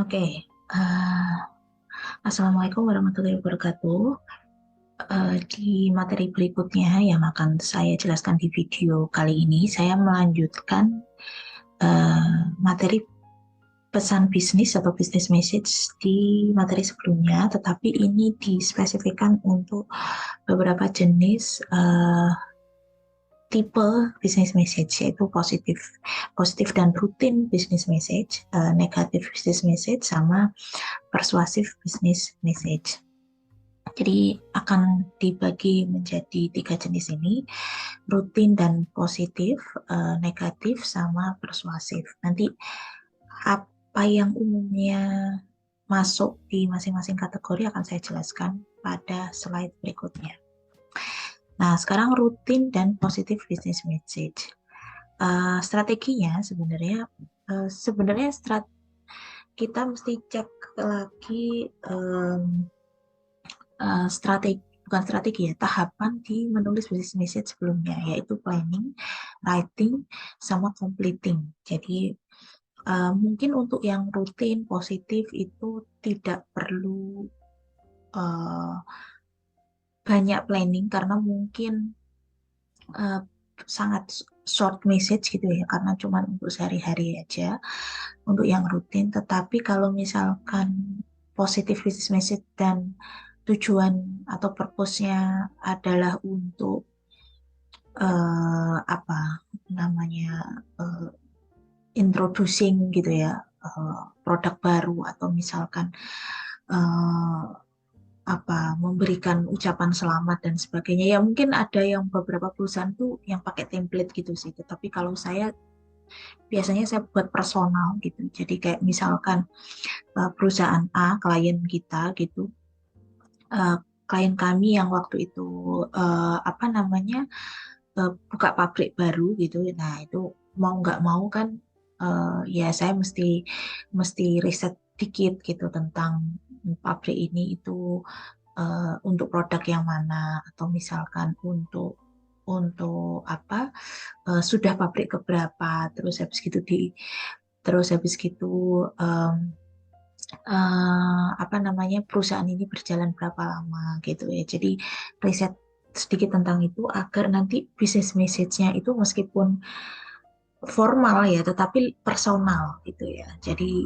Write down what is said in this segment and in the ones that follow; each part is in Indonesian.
Oke, eh, Assalamualaikum warahmatullahi wabarakatuh. Di materi berikutnya yang akan saya jelaskan di video kali ini, saya melanjutkan materi pesan bisnis atau business message di materi sebelumnya, tetapi ini dispesifikkan untuk beberapa jenis tipe business message, yaitu positif dan rutin business message, negatif business message, sama persuasif business message. Jadi akan dibagi menjadi tiga jenis ini, rutin dan positif, negatif, sama persuasif. Nanti apa yang umumnya masuk di masing-masing kategori akan saya jelaskan pada slide berikutnya. Nah, sekarang rutin dan positif business message. Strateginya sebenarnya kita mesti cek lagi bukan strategi ya, tahapan di menulis business message sebelumnya, yaitu planning, writing, sama completing. Jadi mungkin untuk yang rutin positif itu tidak perlu uh, banyak planning karena mungkin uh, sangat short message gitu ya, karena cuma untuk sehari-hari aja untuk yang rutin. Tetapi kalau misalkan positif business message dan tujuan atau purpose-nya adalah untuk apa namanya, eh, introducing gitu ya, produk baru, atau misalkan eh, apa memberikan ucapan selamat dan sebagainya, ya mungkin ada yang beberapa perusahaan tuh yang pakai template gitu sih. Tetapi kalau saya biasanya saya buat personal gitu, jadi kayak misalkan perusahaan A, klien kita gitu, eh, klien kami yang waktu itu apa namanya, buka pabrik baru gitu. Nah, itu mau nggak mau kan, ya saya mesti mesti riset dikit gitu tentang pabrik ini itu untuk produk yang mana, atau misalkan untuk apa, sudah pabrik keberapa, terus habis gitu em, apa namanya, perusahaan ini berjalan berapa lama gitu ya. Jadi riset sedikit tentang itu agar nanti business message-nya itu meskipun formal ya, tetapi personal gitu ya. Jadi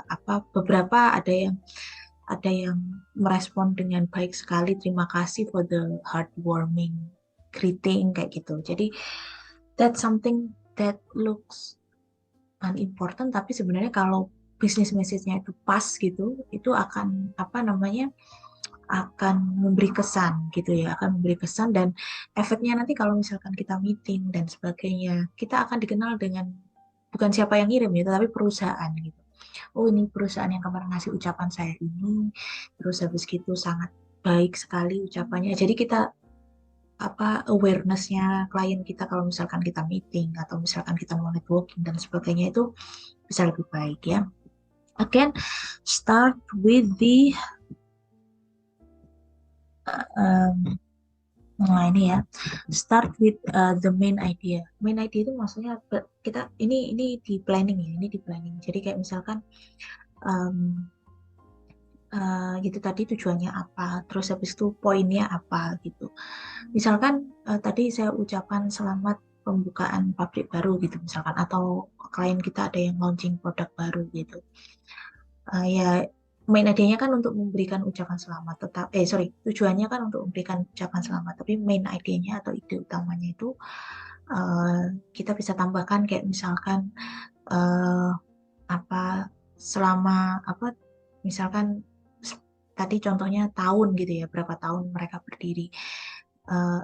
apa, beberapa ada yang merespon dengan baik sekali, terima kasih for the heartwarming greeting kayak gitu. Jadi that's something that looks unimportant, tapi sebenarnya kalau business message-nya itu pas gitu, itu akan apa namanya, akan memberi kesan gitu ya, akan memberi kesan. Dan efeknya nanti kalau misalkan kita meeting dan sebagainya, kita akan dikenal dengan bukan siapa yang ngirim ya, tetapi perusahaan gitu. Oh, ini perusahaan yang kemarin ngasih ucapan saya ini, terus habis gitu sangat baik sekali ucapannya. Jadi kita apa, awareness-nya klien kita kalau misalkan kita meeting atau misalkan kita mau networking dan sebagainya itu bisa lebih baik ya. Again, start with the um, nah ini ya, start with the main idea. Main idea itu maksudnya kita ini di planning ya, ini di planning. Jadi kayak misalkan um, gitu tadi tujuannya apa, terus habis itu poinnya apa gitu. Misalkan tadi saya ucapan selamat pembukaan pabrik baru gitu misalkan, atau klien kita ada yang launching produk baru gitu. Ya main idenya kan untuk memberikan ucapan selamat, sorry, tujuannya kan untuk memberikan ucapan selamat, tapi main idenya atau ide utamanya itu eh, kita bisa tambahkan kayak misalkan eh, apa, selama apa, misalkan tadi contohnya tahun gitu ya, berapa tahun mereka berdiri,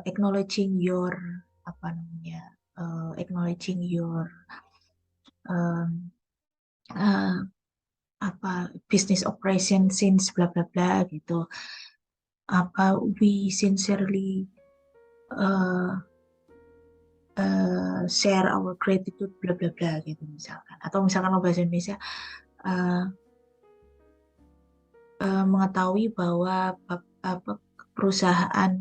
acknowledging your apa namanya, acknowledging your um, uh, apa, business operation since bla bla bla gitu, apa, we sincerely uh, share our gratitude bla bla bla gitu misalkan. Atau misalkan lo bahasa Indonesia, uh, mengetahui bahwa apa, perusahaan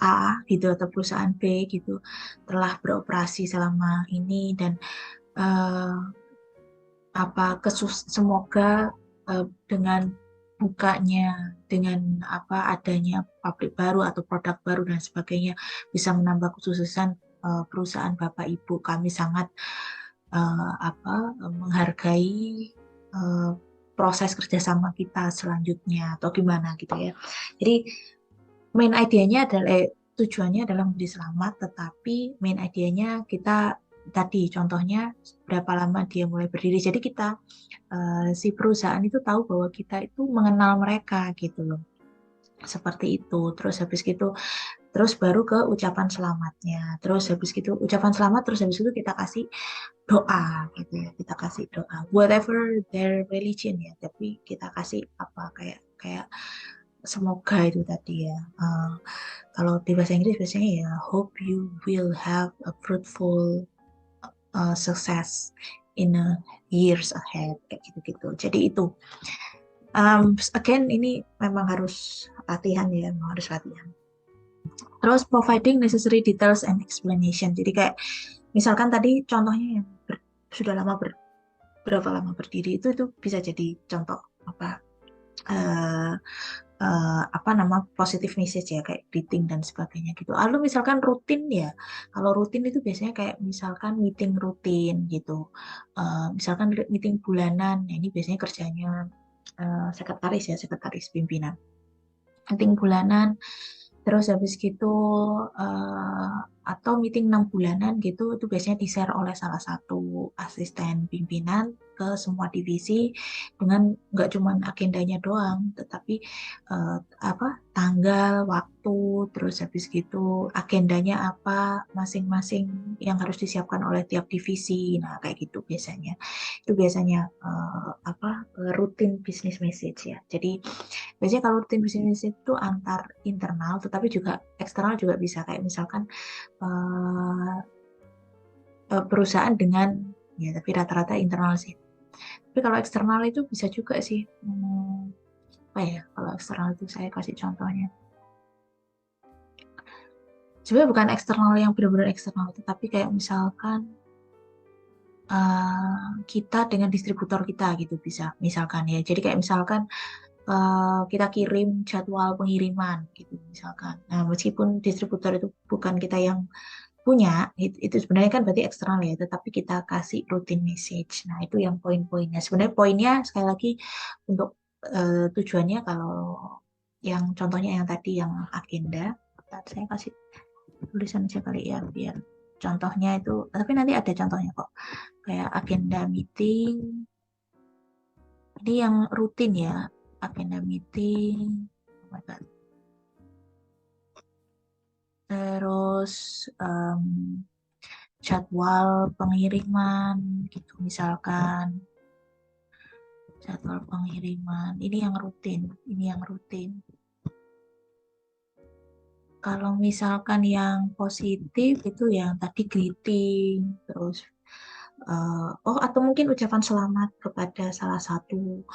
A gitu atau perusahaan B gitu telah beroperasi selama ini, dan uh, semoga dengan bukanya, dengan adanya pabrik baru atau produk baru dan sebagainya bisa menambah kesuksesan perusahaan Bapak Ibu. Kami sangat menghargai eh, proses kerjasama kita selanjutnya atau gimana gitu ya. Jadi main idenya adalah tujuannya adalah menjadi selamat, tetapi main idenya kita tadi contohnya berapa lama dia mulai berdiri. Jadi kita si perusahaan itu tahu bahwa kita itu mengenal mereka gitu loh. Seperti itu. Terus habis gitu, terus baru ke ucapan selamatnya. Terus habis gitu ucapan selamat, terus habis itu kita kasih doa gitu ya. Kita kasih doa. Whatever their religion ya, tapi kita kasih kayak kayak semoga itu tadi ya. Kalau di bahasa Inggris biasanya ya hope you will have a fruitful success in a years ahead kayak gitu-gitu. Jadi itu again ini memang harus latihan ya, memang harus latihan. Terus providing necessary details and explanation. Jadi kayak misalkan tadi contohnya yang sudah berapa lama berdiri itu bisa jadi contoh uh, nama positive message ya kayak greeting dan sebagainya gitu. Lalu misalkan rutin ya, kalau rutin itu biasanya kayak misalkan meeting rutin gitu. Misalkan meeting bulanan, ya ini biasanya kerjanya sekretaris pimpinan. Meeting bulanan, terus habis gitu atau meeting 6 bulanan gitu itu biasanya di-share oleh salah satu asisten pimpinan ke semua divisi dengan nggak cuma agendanya doang, tetapi tanggal, waktu, terus habis gitu agendanya apa masing-masing yang harus disiapkan oleh tiap divisi. Nah, kayak gitu biasanya. Itu biasanya rutin business message ya. Jadi biasanya kalau rutin bisnis itu antar internal, tetapi juga eksternal juga bisa. Kayak misalkan perusahaan dengan, ya tapi rata-rata internal sih. Tapi kalau eksternal itu bisa juga sih. Apa ya, kalau eksternal itu saya kasih contohnya. Sebenarnya bukan eksternal yang benar-benar eksternal, tetapi kayak misalkan kita dengan distributor kita gitu bisa. Misalkan ya, jadi kayak misalkan kita kirim jadwal pengiriman gitu misalkan. Nah, meskipun distributor itu bukan kita yang punya, itu sebenarnya kan berarti eksternal ya, tetapi kita kasih rutin message. Nah, itu yang poin-poinnya. Sebenarnya poinnya sekali lagi untuk tujuannya kalau yang contohnya yang tadi yang agenda, saya kasih tulisan aja kali ya biar contohnya itu, tapi nanti ada contohnya kok. Kayak agenda meeting, ini yang rutin ya, agenda meeting. Oh my God. Terus jadwal pengiriman gitu misalkan, jadwal pengiriman ini yang rutin. Kalau misalkan yang positif itu yang tadi greeting, terus atau mungkin ucapan selamat kepada salah satu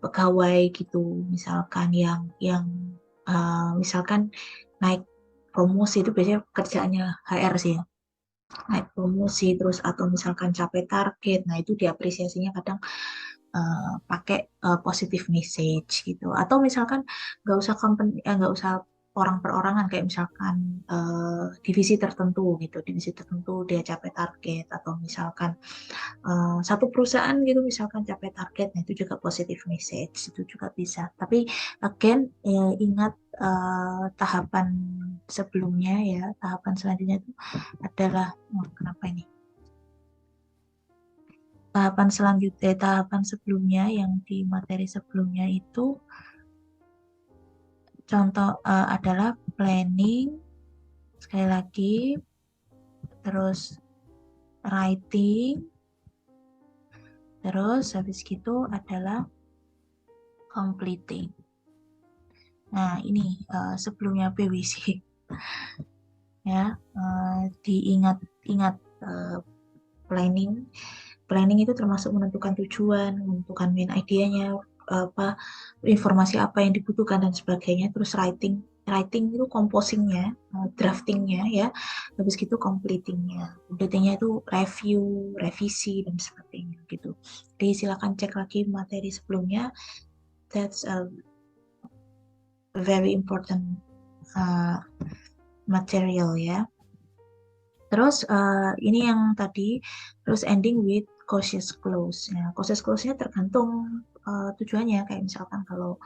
pegawai gitu, misalkan yang misalkan naik promosi, itu biasanya kerjaannya HR sih ya, naik promosi terus atau misalkan capai target. Nah, itu diapresiasinya kadang pakai positive message gitu. Atau misalkan nggak usah orang perorangan, kayak misalkan divisi tertentu gitu, divisi tertentu dia capai target, atau misalkan satu perusahaan gitu misalkan capai target. Nah, itu juga positive message, itu juga bisa. Tapi again ingat tahapan sebelumnya ya, tahapan selanjutnya itu adalah kenapa ini? Tahapan sebelumnya yang di materi sebelumnya itu contoh adalah planning, sekali lagi, terus writing, terus habis gitu adalah completing. Nah, ini sebelumnya PWC ya, diingat planning. Planning itu termasuk menentukan tujuan, menentukan main idenya, informasi apa yang dibutuhkan dan sebagainya. Terus writing writing itu composingnya, draftingnya ya, habis gitu completingnya. Completingnya itu review, revisi dan sebagainya gitu. Jadi silakan cek lagi materi sebelumnya. That's a very important uh, material ya. Terus ini yang tadi, terus ending with cautious close. Ya, cautious close-nya tergantung tujuannya. Kayak misalkan kalau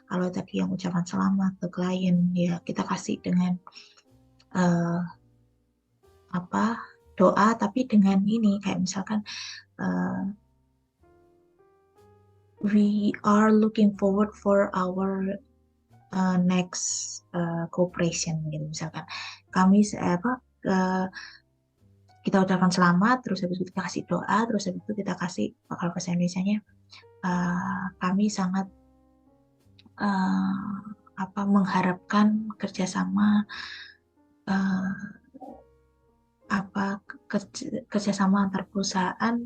kalau tadi yang ucapan selamat ke klien, ya kita kasih dengan uh, apa doa, tapi dengan ini kayak misalkan uh, we are looking forward for our next cooperation gitu misalkan kami apa uh, kita ucapkan selamat, terus habis itu kita kasih doa, terus habis itu kita kasih kalau bahasa Indonesianya kami sangat uh, apa mengharapkan kerjasama uh, apa kerjasama antar perusahaan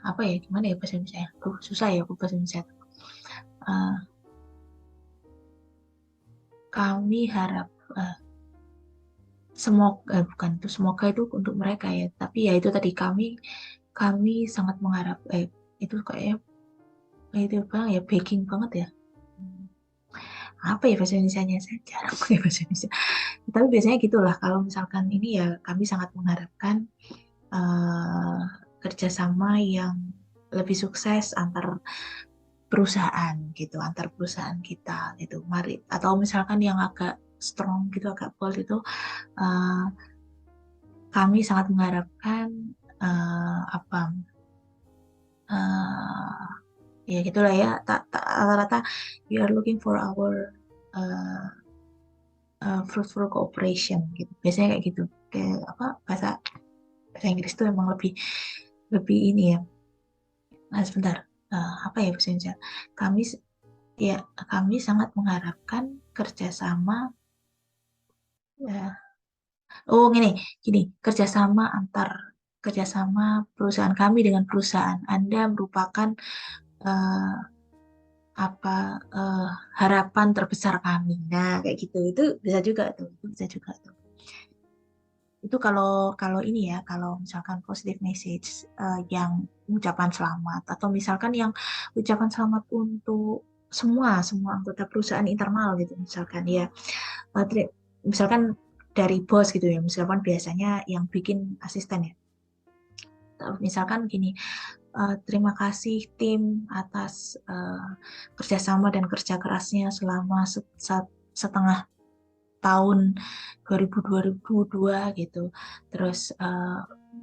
apa ya gimana ya bahasa Indonesia susah ya aku bahasa Indonesia. Uh, Kami harap semoga bukan itu semoga itu untuk mereka ya, tapi ya itu tadi kami sangat mengharap itu kayak itu bang ya baking banget ya. Apa ya bahasa Indonesianya, saya jarang pakai bahasa Indonesia, tapi biasanya gitulah kalau misalkan ini ya kami sangat mengharapkan eh, kerjasama yang lebih sukses antar perusahaan gitu, antar perusahaan kita gitu mari, atau misalkan yang agak strong gitu agak bold itu eh, kami sangat mengharapkan apa eh, ya gitulah ya rata-rata we are looking for our uh, fruitful cooperation gitu biasanya kayak gitu kayak apa bahasa bahasa Inggris tuh emang lebih lebih ini ya. Nah sebentar. Apa ya bahasa Indonesia kami ya kami sangat mengharapkan kerjasama ya. Oh gini gini kerjasama perusahaan kami dengan perusahaan Anda merupakan eh, apa eh, harapan terbesar kami. Nah, kayak gitu. Itu bisa juga tuh. Itu bisa juga tuh. Itu kalau kalau ini ya, kalau misalkan positive message yang ucapan selamat atau misalkan yang ucapan selamat untuk semua semua anggota perusahaan internal gitu misalkan ya. Misalkan dari bos gitu ya. Misalkan biasanya yang bikin asisten ya. Misalkan gini, terima kasih tim atas kerjasama dan kerja kerasnya selama setengah tahun 2022 gitu. Terus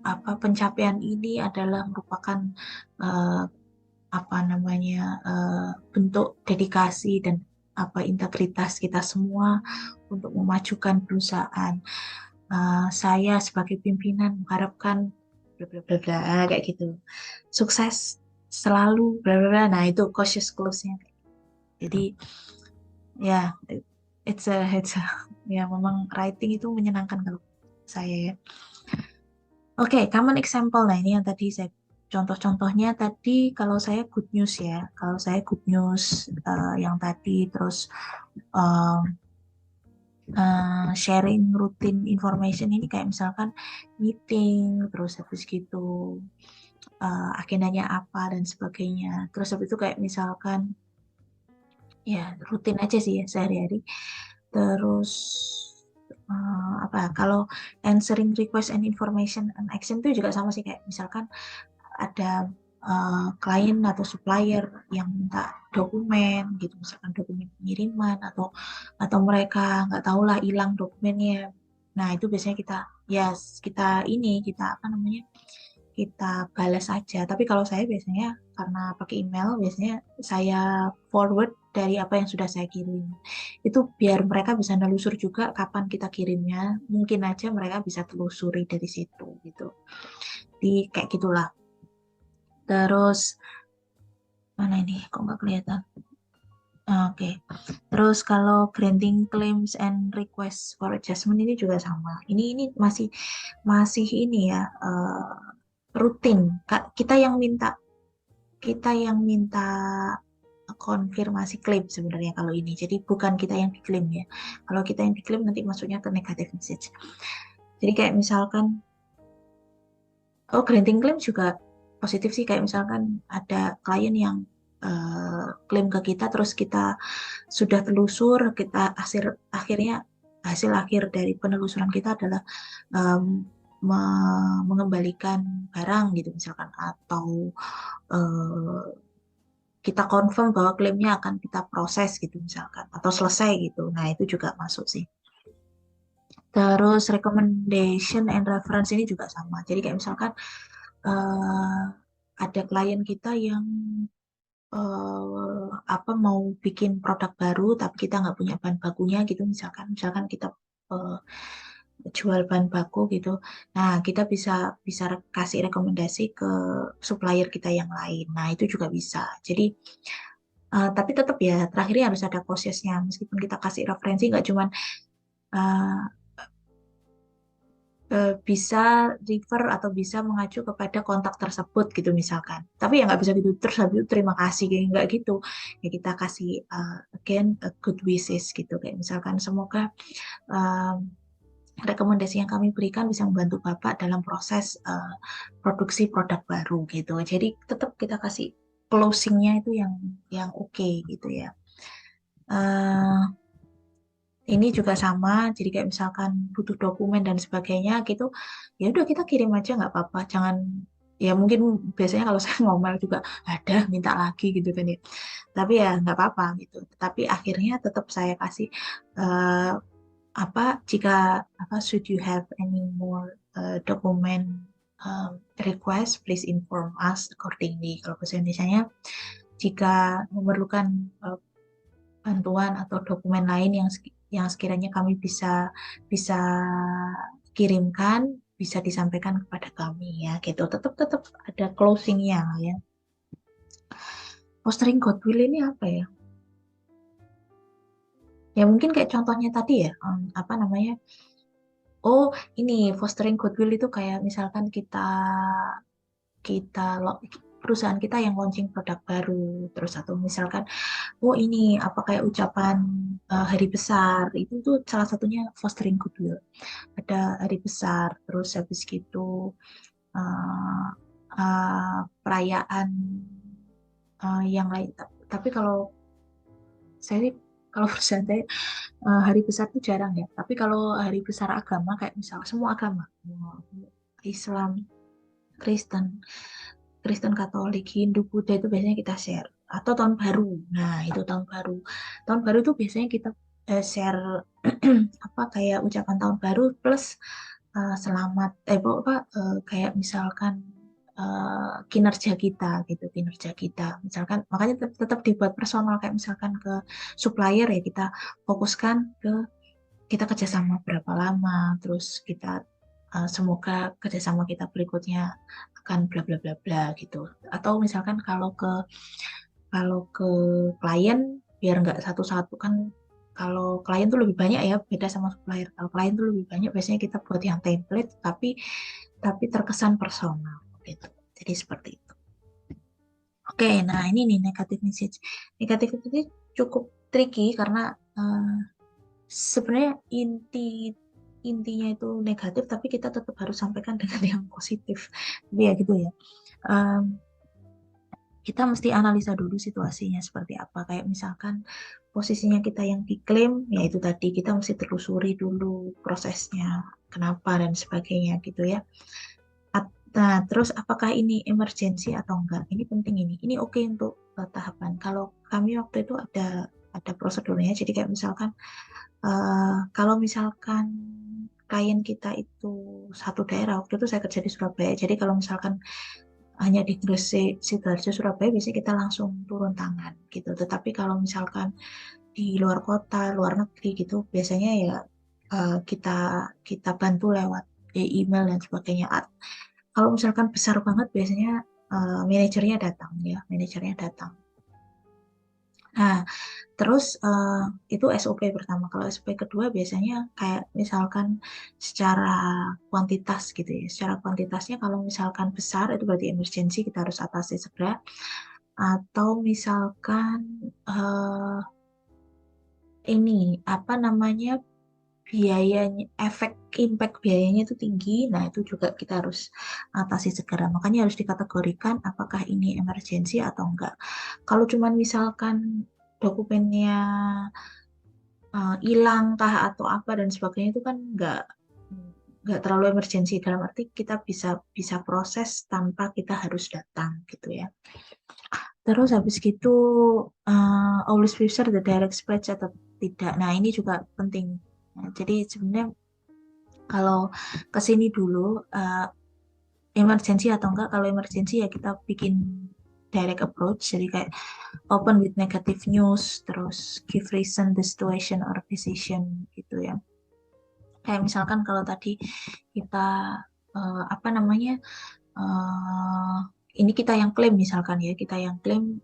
apa pencapaian ini adalah merupakan eh, apa namanya bentuk dedikasi dan apa integritas kita semua untuk memajukan perusahaan. Saya sebagai pimpinan mengharapkan bla bla bla bla kayak gitu. Sukses selalu bla bla bla. Nah, itu cautious close-nya. Jadi ya it's a ya memang writing itu menyenangkan kalau saya ya. Oke, common example. Nah, ini yang tadi saya contoh-contohnya tadi kalau saya good news ya. Kalau saya good news yang tadi terus um, sharing rutin information ini kayak misalkan meeting, terus habis gitu agendanya apa dan sebagainya. Terus habis itu kayak misalkan ya rutin aja sih ya sehari-hari. Terus apa kalau answering request and information and action itu juga sama sih kayak misalkan ada klien atau supplier yang minta dokumen gitu misalkan dokumen pengiriman atau mereka nggak tahu lah hilang dokumennya. Nah itu biasanya kita ini kita apa namanya kita balas aja. Tapi kalau saya biasanya karena pakai email, biasanya saya forward dari apa yang sudah saya kirim. Itu biar mereka bisa nelusur juga kapan kita kirimnya. Mungkin aja mereka bisa telusuri dari situ gitu. Di kayak gitulah. Terus mana ini? Kok nggak kelihatan? Oke. Terus kalau granting claims and request for adjustment ini juga sama. Ini masih masih ini ya rutin. Kita yang minta konfirmasi klaim sebenarnya kalau ini. Jadi bukan kita yang diklaim ya. Kalau kita yang diklaim nanti masuknya ke negative message. Jadi kayak misalkan, oh granting claim juga positif sih. Kayak misalkan ada klien yang klaim ke kita, terus kita sudah telusur, kita akhirnya hasil akhir dari penelusuran kita adalah em, mengembalikan barang gitu misalkan, atau eh, kita confirm bahwa klaimnya akan kita proses gitu misalkan, atau selesai gitu. Nah, itu juga masuk sih. Terus recommendation and reference ini juga sama. Jadi kayak misalkan eh, ada klien kita yang apa mau bikin produk baru tapi kita nggak punya bahan bakunya gitu misalkan kita eh, jual bahan baku gitu. Nah, kita bisa bisa kasih rekomendasi ke supplier kita yang lain. Nah, itu juga bisa. Jadi tapi tetap ya, terakhirnya harus ada prosesnya. Meskipun kita kasih referensi, nggak cuman uh, bisa refer atau bisa mengacu kepada kontak tersebut gitu misalkan. Tapi ya nggak bisa gitu terus habis itu terima kasih kayak nggak gitu. Ya kita kasih again good wishes gitu kayak misalkan semoga um, rekomendasi yang kami berikan bisa membantu Bapak dalam proses produksi produk baru gitu. Jadi tetap kita kasih closingnya itu yang oke gitu ya. Eh, ini juga sama, jadi kayak misalkan butuh dokumen dan sebagainya gitu, ya udah kita kirim aja nggak apa-apa. Jangan, ya mungkin biasanya kalau saya ngomel juga ada minta lagi gitu kan ya. Tapi ya nggak apa-apa gitu. Tapi akhirnya tetap saya kasih eh, apa jika apa should you have any more document um, request, please inform us accordingly. Kalau bahasa Indonesianya, jika memerlukan eh, bantuan atau dokumen lain yang sekiranya kami bisa bisa kirimkan, bisa disampaikan kepada kami ya gitu. Tetap tetap ada closingnya ya. Fostering goodwill ini apa ya? Ya mungkin kayak contohnya tadi ya, apa namanya? Oh, ini fostering goodwill itu kayak misalkan kita perusahaan kita yang launching produk baru, terus atau misalkan oh ini apa kayak ucapan hari besar itu tuh salah satunya fostering goodwill. Ada hari besar, terus habis gitu uh, perayaan yang lain. Tapi kalau saya sih, kalau perusahaan saya hari besar itu jarang ya. Tapi kalau hari besar agama kayak misal semua agama, Islam, Kristen, Kristen Katolik, Hindu, Buddha itu biasanya kita share. Atau tahun baru. Nah, itu tahun baru. Tahun baru itu biasanya kita share apa kayak ucapan tahun baru plus selamat apa kayak misalkan kinerja kita gitu, kinerja kita misalkan, makanya tetap dibuat personal kayak misalkan ke supplier ya kita fokuskan ke kita kerjasama berapa lama, terus kita semoga kerjasama kita berikutnya akan bla bla bla bla gitu. Atau misalkan kalau ke klien biar nggak satu-satu kan, kalau klien tuh lebih banyak ya beda sama supplier. Kalau klien tuh lebih banyak biasanya kita buat yang template tapi terkesan personal gitu. Jadi seperti itu. Oke, nah ini nih negative message. Negative message cukup tricky karena eh, sebenarnya intinya itu negatif, tapi kita tetap harus sampaikan dengan yang positif. Tapi ya gitu ya. Em, kita mesti analisa dulu situasinya seperti apa. Kayak misalkan posisinya kita yang diklaim, ya itu tadi kita mesti telusuri dulu prosesnya, kenapa dan sebagainya gitu ya. Nah, terus apakah ini emergency atau enggak? Ini penting ini. Ini oke untuk tahapan. Kalau kami waktu itu ada prosedurnya. Jadi kayak misalkan kalau misalkan klien kita itu satu daerah, waktu itu saya kerja di Surabaya. Jadi kalau misalkan hanya di Gresik, Sidoarjo, Surabaya, biasanya kita langsung turun tangan gitu. Tetapi kalau misalkan di luar kota, luar negeri gitu, biasanya ya kita kita bantu lewat email dan sebagainya. Kalau misalkan besar banget, biasanya manajernya datang ya, manajernya datang. Nah, terus itu SOP pertama. Kalau SOP kedua biasanya kayak misalkan secara kuantitas gitu ya. Secara kuantitasnya kalau misalkan besar itu berarti emergency kita harus atasi segera. Atau misalkan ini apa namanya, biayanya, efek impact biayanya itu tinggi. Nah, itu juga kita harus atasi segera. Makanya harus dikategorikan apakah ini emergensi atau enggak. Kalau cuman misalkan dokumennya hilang kah atau apa dan sebagainya, itu kan nggak terlalu emergensi, dalam arti kita bisa bisa proses tanpa kita harus datang gitu ya. Terus habis gitu always prefer the direct spread atau tidak. Nah, ini juga penting. Nah, jadi sebenarnya kalau ke sini dulu, emergency atau enggak, kalau emergency ya kita bikin direct approach, jadi kayak open with negative news, terus give reason the situation or decision gitu ya. Kayak misalkan kalau tadi kita apa namanya, eh, ini kita yang klaim misalkan ya, kita yang klaim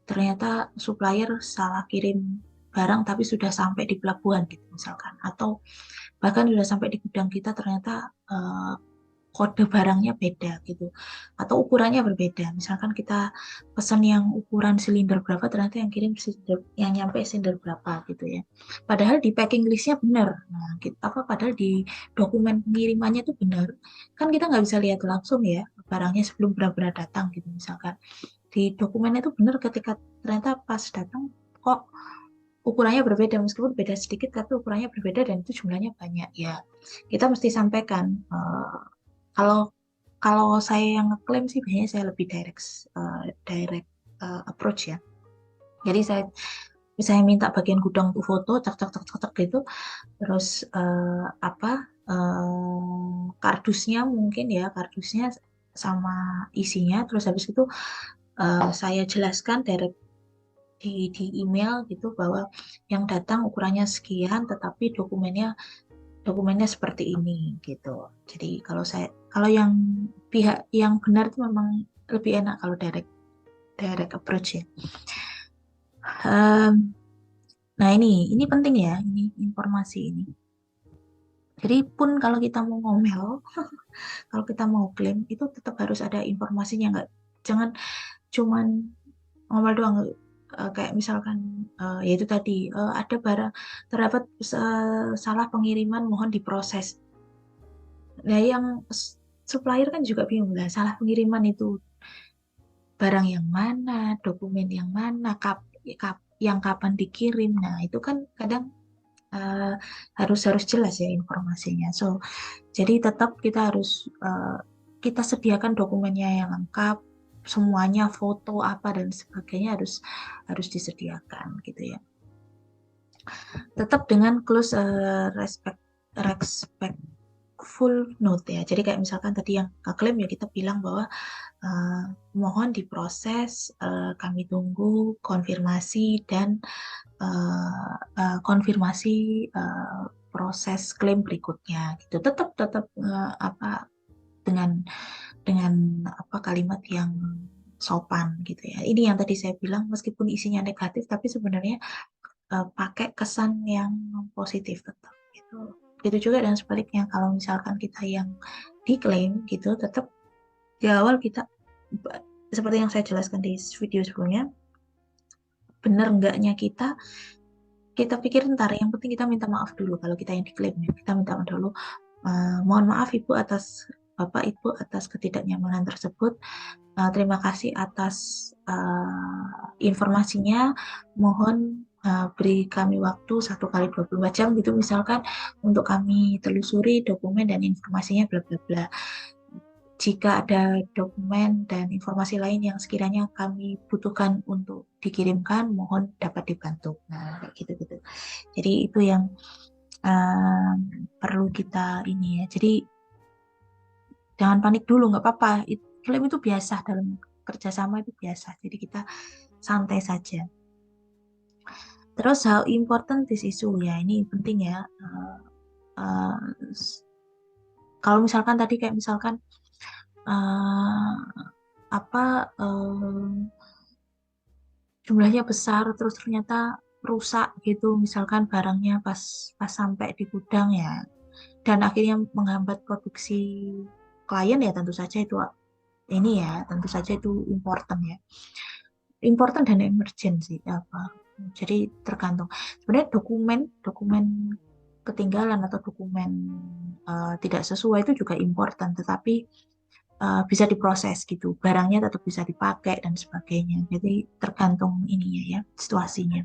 ternyata supplier salah kirim barang tapi sudah sampai di pelabuhan gitu misalkan, atau bahkan sudah sampai di gudang kita ternyata kode barangnya beda gitu, atau ukurannya berbeda. Misalkan kita pesan yang ukuran silinder berapa, ternyata yang kirim silinder, yang nyampe silinder berapa gitu ya. Padahal di packing listnya benar. Nah, kita apa, padahal di dokumen pengirimannya itu benar. Kan kita nggak bisa lihat langsung ya barangnya sebelum benar-benar datang gitu misalkan. Di dokumennya itu benar, ketika ternyata pas datang kok ukurannya berbeda, meskipun beda sedikit tapi ukurannya berbeda dan itu jumlahnya banyak ya, kita mesti sampaikan. Kalau kalau saya yang ngeklaim sih biasanya saya lebih direct, direct approach ya. Jadi saya misalnya minta bagian gudang tuh foto, cek cek cek cek cek gitu, terus apa, kardusnya mungkin ya, kardusnya sama isinya, terus habis itu saya jelaskan direct di email gitu bahwa yang datang ukurannya sekian, tetapi dokumennya seperti ini gitu. Jadi kalau yang pihak yang benar itu memang lebih enak kalau direct direct approach ya. Em, nah, ini penting ya, ini informasi ini. Jadi pun kalau kita mau ngomel, kalau kita mau klaim itu tetap harus ada informasinya, nggak, jangan cuman ngomel doang. Kayak misalkan ya itu tadi, ada barang terdapat salah pengiriman, mohon diproses. Nah, yang supplier kan juga bingung lah, salah pengiriman itu barang yang mana, dokumen yang mana, yang kapan dikirim. Nah, itu kan kadang eh, harus harus jelas ya informasinya. So, jadi tetap kita harus kita sediakan dokumennya yang lengkap, semuanya, foto apa dan sebagainya harus harus disediakan gitu ya. Tetap dengan close respectful note ya. Jadi kayak misalkan tadi yang klaim ya, kita bilang bahwa uh, mohon diproses, kami tunggu konfirmasi dan konfirmasi proses klaim berikutnya gitu. Tetap tetap apa, dengan apa, kalimat yang sopan gitu ya. Ini yang tadi saya bilang, meskipun isinya negatif tapi sebenarnya pakai kesan yang positif tetap gitu. Begitu juga dan sebaliknya, kalau misalkan kita yang diklaim gitu, tetap di awal kita seperti yang saya jelaskan di video sebelumnya, benar enggaknya kita pikir ntar, yang penting kita minta maaf dulu. Kalau kita yang diklaim ya, kita minta maaf dulu. Mohon maaf Ibu atas Bapak Ibu atas ketidaknyamanan tersebut. Terima kasih atas informasinya. Mohon beri kami waktu 1 kali 24 jam gitu misalkan, untuk kami telusuri dokumen dan informasinya bla bla bla. Jika ada dokumen dan informasi lain yang sekiranya kami butuhkan untuk dikirimkan, mohon dapat dibantu. Nah, kayak gitu-gitu. Jadi itu yang um, perlu kita ini ya. Jadi jangan panik dulu, nggak apa-apa. Klaim itu biasa, dalam kerjasama itu biasa. Jadi kita santai saja. Terus how important this issue ya, ini penting ya. Uh, Kalau misalkan tadi kayak misalkan uh, apa, jumlahnya besar terus ternyata rusak gitu misalkan barangnya pas pas sampai di gudang ya, dan akhirnya menghambat produksi klien ya, tentu saja itu ini ya tentu saja itu important dan emergent sih apa. Jadi tergantung. Sebenarnya dokumen dokumen ketinggalan atau dokumen tidak sesuai itu juga important, tetapi bisa diproses gitu. Barangnya tetap bisa dipakai dan sebagainya. Jadi tergantung ininya ya, situasinya.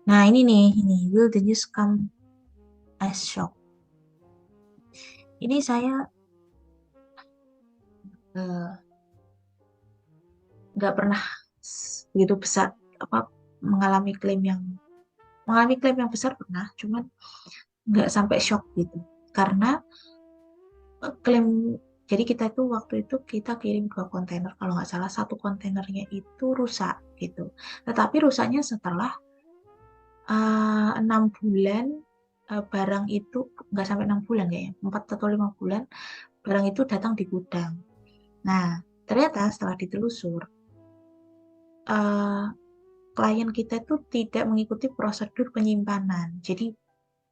Nah, ini nih, ini will the news come as shock. Ini saya eh, nggak pernah begitu besar apa mengalami klaim yang besar pernah, cuman nggak sampai shock gitu. Karena klaim jadi kita itu waktu itu kita kirim 2 kontainer, kalau nggak salah satu kontainernya itu rusak gitu. Tetapi rusaknya setelah 6 bulan, barang itu nggak sampai 6 bulan kayaknya, 4 atau 5 bulan barang itu datang di gudang. Nah, ternyata setelah ditelusur, eh, klien kita itu tidak mengikuti prosedur penyimpanan. Jadi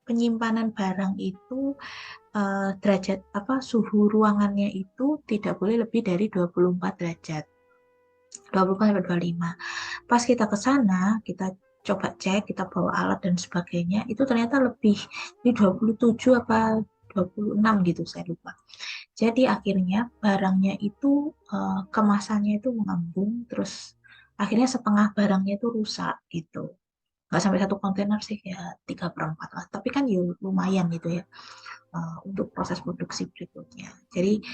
penyimpanan barang itu derajat apa suhu ruangannya itu tidak boleh lebih dari 24 derajat. 24 sampai 25. Pas kita ke sana, kita coba cek, kita bawa alat dan sebagainya, itu ternyata lebih, ini 27 apa 26 gitu, saya lupa. Jadi akhirnya barangnya itu kemasannya itu mengambung, terus akhirnya setengah barangnya itu rusak gitu. Nggak sampai satu kontainer sih, ya 3/4 lah. Tapi kan ya lumayan gitu ya untuk proses produksi berikutnya. Jadi,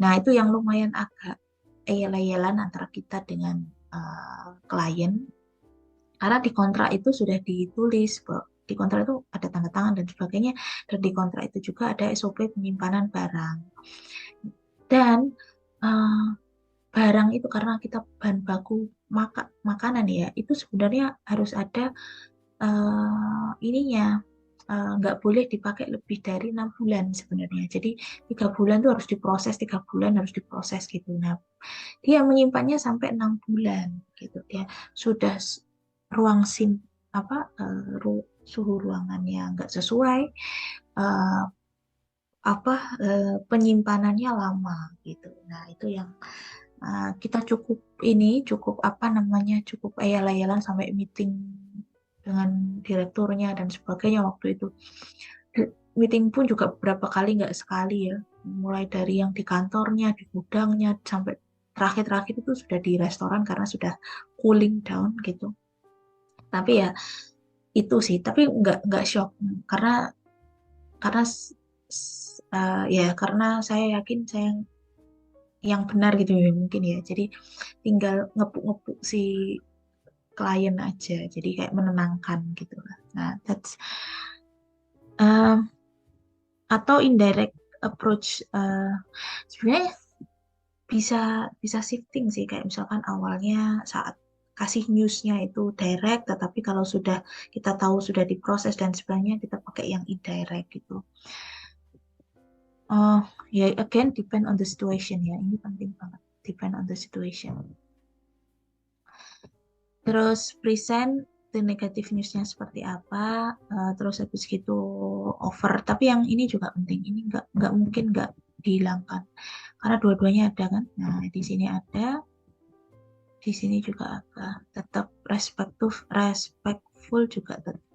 nah itu yang lumayan agak eyel-eyelan antara kita dengan klien, karena di kontrak itu sudah ditulis bahwa di kontrak itu ada tanda tangan dan sebagainya, dan di kontrak itu juga ada SOP penyimpanan barang. Dan uh, barang itu karena kita bahan baku makanan ya, itu sebenarnya harus ada ininya, nggak boleh dipakai lebih dari 6 bulan sebenarnya. Jadi 3 bulan tuh harus diproses, 3 bulan harus diproses gitu. Nah, dia menyimpannya sampai 6 bulan gitu. Dia sudah ruang sim apa suhu ruangannya nggak sesuai, eh, apa penyimpanannya lama gitu. Nah, itu yang kita cukup apa namanya cukup ayal-ayalan sampai meeting dengan direkturnya dan sebagainya waktu itu. Meeting pun juga beberapa kali, nggak sekali ya. Mulai dari yang di kantornya, di gudangnya, sampai terakhir-terakhir itu sudah di restoran karena sudah cooling down gitu. Tapi ya itu sih, tapi nggak shock karena karena ya karena saya yakin saya yang benar gitu ya mungkin ya. Jadi tinggal ngepuk-ngepuk si klien aja. Jadi kayak menenangkan gitu lah. Nah, um, atau indirect approach, sebenarnya bisa bisa shifting sih, kayak misalkan awalnya saat kasih newsnya itu direct, tetapi kalau sudah kita tahu sudah diproses dan sebagainya kita pakai yang indirect gitu. Oh ya, again depend on the situation ya, ini penting banget, depend on the situation. Terus present the negative newsnya seperti apa, terus habis gitu over. Tapi yang ini juga penting, ini nggak mungkin nggak dihilangkan karena dua-duanya ada kan. Nah, di sini ada, di sini juga ada, tetap respectful juga tetap.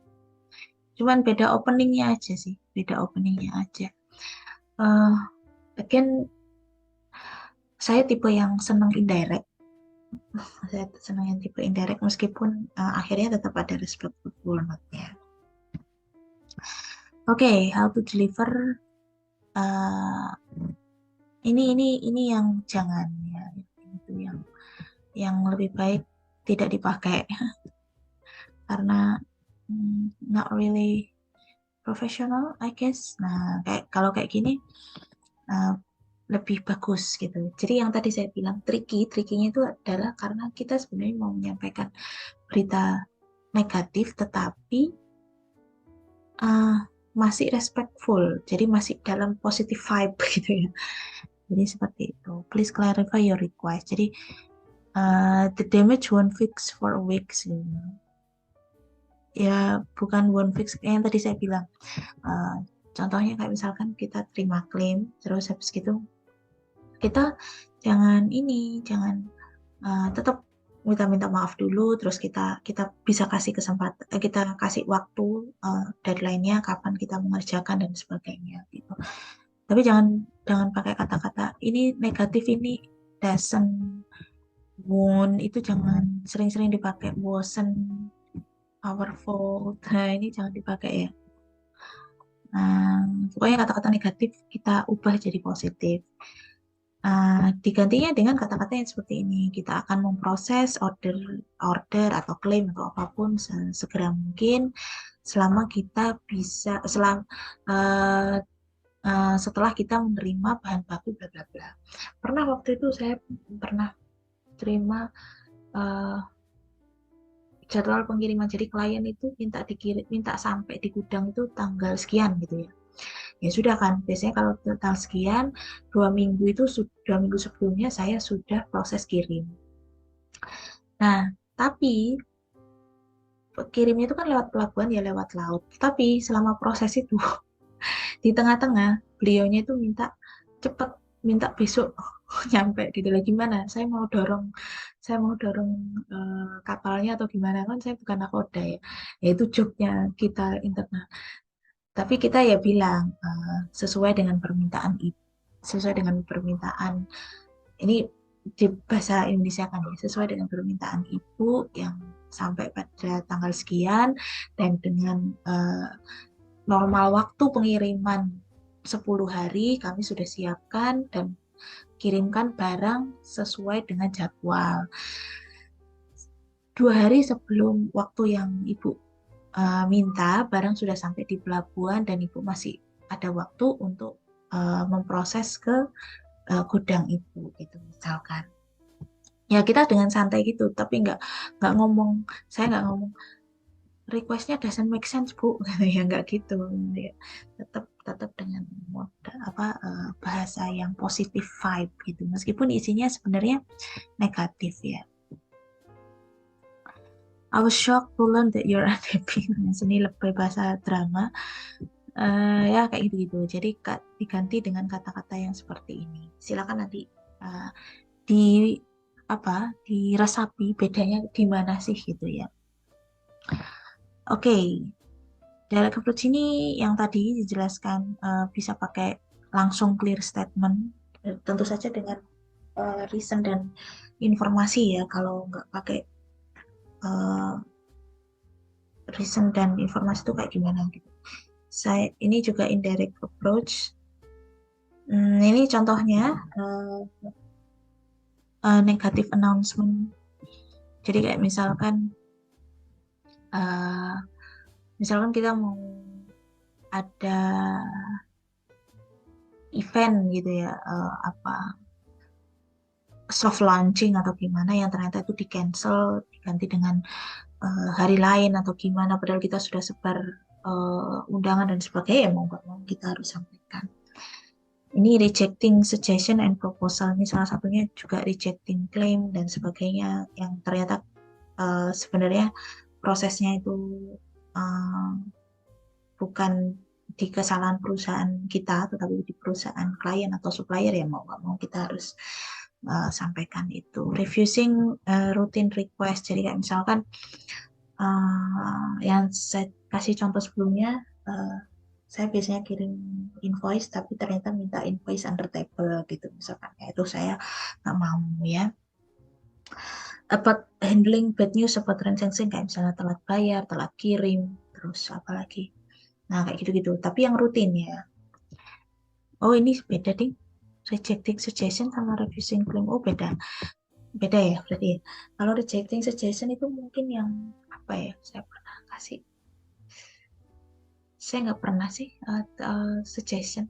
Cuman beda openingnya aja sih, beda openingnya aja. Uh, Again, saya tipe yang senang indirect. Saya senang yang tipe indirect meskipun akhirnya tetap ada respectful note-nya. Oke, how to deliver. uh, ini yang jangan ya, itu yang lebih baik tidak dipakai karena not really professional, I guess. Nah, kalau kayak gini uh, lebih bagus gitu. Jadi yang tadi saya bilang trikinya itu adalah karena kita sebenarnya mau menyampaikan berita negatif, tetapi uh, masih respectful, jadi masih dalam positive vibe gitu ya. Jadi seperti itu. Please clarify your request. Jadi the damage won't fix for weeks gitu. Ya bukan won't fix yang tadi saya bilang. Uh, Contohnya kayak misalkan kita terima klaim, terus habis gitu kita jangan tetap minta maaf dulu, terus kita kita bisa kasih kesempatan, kita kasih waktu, deadline-nya kapan kita mengerjakan dan sebagainya gitu. Tapi jangan jangan pakai kata-kata ini negatif, ini doesn't wound, itu jangan sering-sering dipakai, bosen, powerful. Nah, ini jangan dipakai ya. Nah, pokoknya kata-kata negatif kita ubah jadi positif. Digantinya dengan kata-kata yang seperti ini. Kita akan memproses order atau klaim atau apapun segera mungkin selama kita bisa eh, setelah kita menerima bahan baku bla bla bla. Pernah waktu itu saya pernah terima eh, jadwal pengiriman. Jadi klien itu minta sampai di gudang itu tanggal sekian gitu ya. Ya sudah kan, biasanya kalau tanggal sekian, 2 minggu itu 2 minggu sebelumnya saya sudah proses kirim. Nah, tapi kirimnya itu kan lewat pelabuhan ya, lewat laut. Tapi selama proses itu di tengah-tengah beliaunya itu minta cepet, minta besok nyampe gitu lah. Gimana? Saya mau dorong kapalnya atau gimana, kan saya bukan nakoda ya. Ya itu jobnya kita internal. Tapi kita ya bilang sesuai dengan permintaan ibu, sesuai dengan permintaan ini di bahasa Indonesia kan ya, sesuai dengan permintaan ibu yang sampai pada tanggal sekian, dan dengan normal waktu pengiriman 10 hari kami sudah siapkan dan kirimkan barang sesuai dengan jadwal. 2 hari sebelum waktu yang ibu minta, barang sudah sampai di pelabuhan dan ibu masih ada waktu untuk memproses ke gudang ibu gitu misalkan. Ya kita dengan santai gitu, tapi nggak ngomong, saya nggak ngomong requestnya doesn't make sense bu, ya nggak gitu ya. Tetap dengan bahasa yang positif vibe gitu, meskipun isinya sebenarnya negatif ya. I was shocked to learn that you're unhappy. Sini lebih bahasa drama. Ya kayak gitu-gitu. Jadi diganti dengan kata-kata yang seperti ini. Silakan nanti di diresapi bedanya di mana sih gitu ya. Oke, dialect approach ini yang tadi dijelaskan bisa pakai langsung clear statement, tentu saja dengan reason dan informasi ya. Kalau nggak pakai uh, reason dan informasi itu kayak gimana gitu. Ini juga indirect approach. Ini contohnya negative announcement. Jadi kayak uh, misalkan kita mau ada event gitu ya, soft launching atau gimana yang ternyata itu di cancel, diganti dengan hari lain atau gimana, padahal kita sudah sebar undangan dan sebagainya, ya mau nggak mau kita harus sampaikan. Ini rejecting suggestion and proposal, ini salah satunya juga rejecting claim dan sebagainya yang ternyata sebenarnya prosesnya itu uh, bukan di kesalahan perusahaan kita, tetapi di perusahaan klien atau supplier, ya mau nggak mau kita harus sampaikan itu. Refusing routine request, jadi kayak misalkan yang saya kasih contoh sebelumnya, saya biasanya kirim invoice tapi ternyata minta invoice under table gitu misalkan, ya itu saya nggak mau ya. About handling bad news, about transaction, kayak misalnya telat bayar, telat kirim, terus apa lagi, nah kayak gitu-gitu, tapi yang rutin ya. Oh ini beda ding, rejecting suggestion sama refusing claim, oh beda beda ya berarti ya. Kalau rejecting suggestion itu mungkin yang apa ya, saya nggak pernah sih suggestion.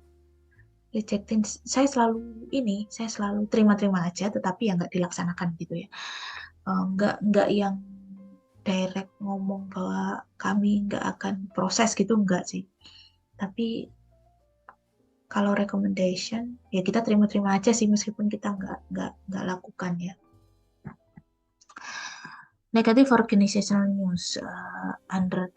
Rejecting, saya selalu terima-terima aja, tetapi ya nggak dilaksanakan gitu ya. Nggak yang direct ngomong bahwa kami nggak akan proses gitu, nggak sih. Tapi kalau recommendation ya kita terima-terima aja sih, meskipun kita nggak lakukan ya. Negative organizational news, under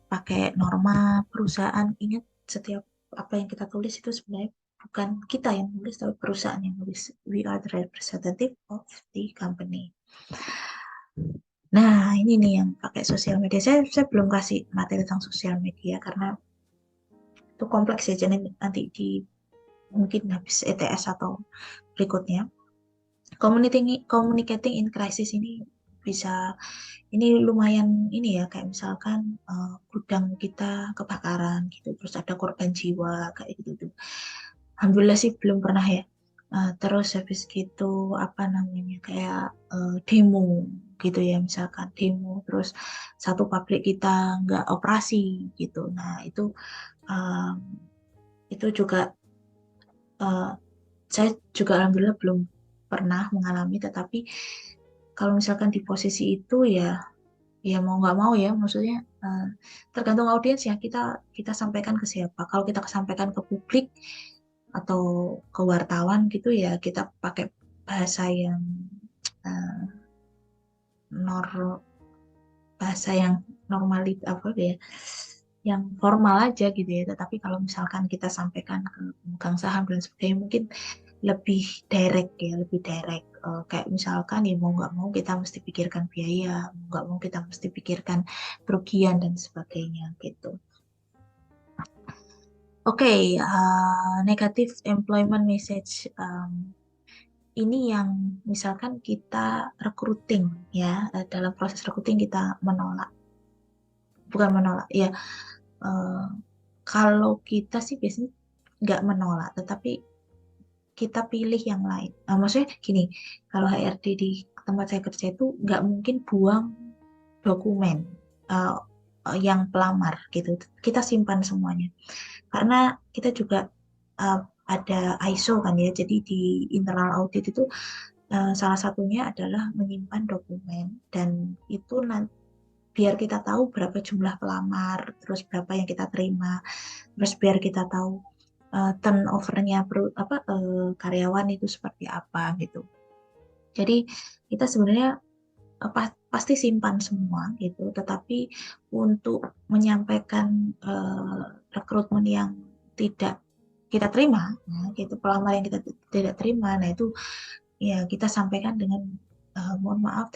pakai norma perusahaan. Ingat, setiap apa yang kita tulis itu sebenarnya bukan kita yang nulis, tapi perusahaan yang nulis. We are the representative of the company. Nah, ini nih yang pakai sosial media. Saya belum kasih materi tentang sosial media karena itu kompleks ya. Jadi nanti di mungkin habis ETS atau berikutnya. Communicating in crisis ini bisa, ini lumayan ini ya, kayak misalkan gudang kita kebakaran gitu, terus ada korban jiwa kayak gitu tuh. Alhamdulillah sih belum pernah ya. Terus habis gitu apa namanya kayak demo gitu ya, misalkan demo terus satu pabrik kita nggak operasi gitu. Nah um, itu juga uh, saya juga alhamdulillah belum pernah mengalami, tetapi kalau misalkan di posisi itu ya, ya mau nggak mau ya, maksudnya uh, tergantung audiens ya, kita kita sampaikan ke siapa. Kalau kita sampaikan ke publik atau ke wartawan gitu ya, kita pakai bahasa yang uh, nor bahasa yang normal apa ya, yang formal aja gitu ya. Tetapi kalau misalkan kita sampaikan ke pemegang saham dan sebagainya, mungkin lebih direct ya, lebih direct. Kayak misalkan ya mau nggak mau kita mesti pikirkan biaya, mau nggak mau kita mesti pikirkan kerugian dan sebagainya gitu. Oke, negative employment message. Ini yang misalkan kita recruiting ya, dalam proses recruiting kita menolak, bukan menolak ya. eh, Kalau kita sih biasanya nggak menolak, tetapi kita pilih yang lain. Maksudnya gini, kalau HRD di tempat saya kerja itu nggak mungkin buang dokumen uh, yang pelamar gitu. Kita simpan semuanya. Karena kita juga uh, ada ISO kan ya, jadi di internal audit itu salah satunya adalah menyimpan dokumen, dan itu nanti biar kita tahu berapa jumlah pelamar, terus berapa yang kita terima, terus biar kita tahu turnover-nya karyawan itu seperti apa gitu. Jadi kita sebenarnya pasti simpan semua gitu, tetapi untuk menyampaikan rekrutmen yang tidak kita terima, nah, gitu, pelamar yang kita tidak terima, nah itu ya kita sampaikan dengan mohon maaf,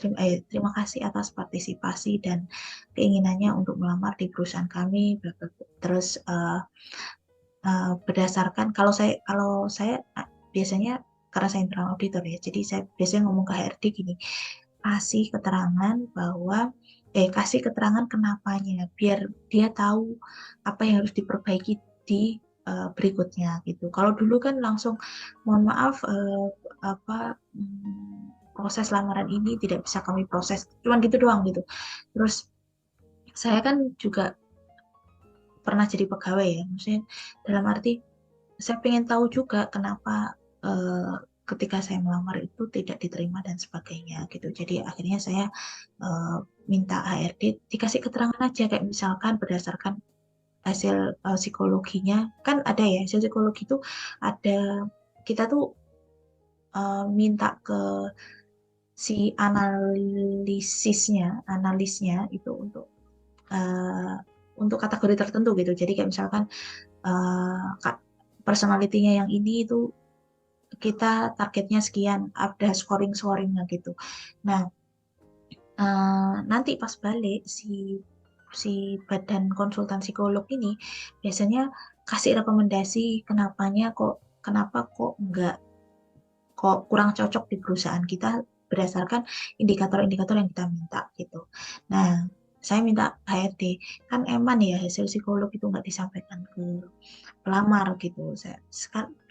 terima kasih atas partisipasi dan keinginannya untuk melamar di perusahaan kami, bla, bla, bla. Terus berdasarkan, kalau saya biasanya, karena saya internal auditor ya, jadi saya biasanya ngomong ke HRD gini, kasih keterangan bahwa kasih keterangan kenapanya, biar dia tahu apa yang harus diperbaiki di berikutnya gitu. Kalau dulu kan langsung mohon maaf, proses lamaran ini tidak bisa kami proses, cuman gitu doang gitu. Terus saya kan juga pernah jadi pegawai ya, maksudnya dalam arti saya pengen tahu juga kenapa eh, ketika saya melamar itu tidak diterima dan sebagainya gitu. Jadi akhirnya saya eh, minta HRD dikasih keterangan aja, kayak misalkan berdasarkan hasil psikologinya, kan ada ya hasil psikologi itu, ada, kita tuh minta ke si analisnya itu eh, untuk kategori tertentu gitu. Jadi kayak misalkan personalitinya yang ini itu kita targetnya sekian, ada scoring-scoringnya gitu. Nah, nanti pas balik si badan konsultan psikolog ini biasanya kasih rekomendasi kenapa kok nggak, kok kurang cocok di perusahaan kita berdasarkan indikator-indikator yang kita minta gitu. Nah, saya minta HRD, kan eman ya hasil psikolog itu nggak disampaikan ke pelamar gitu.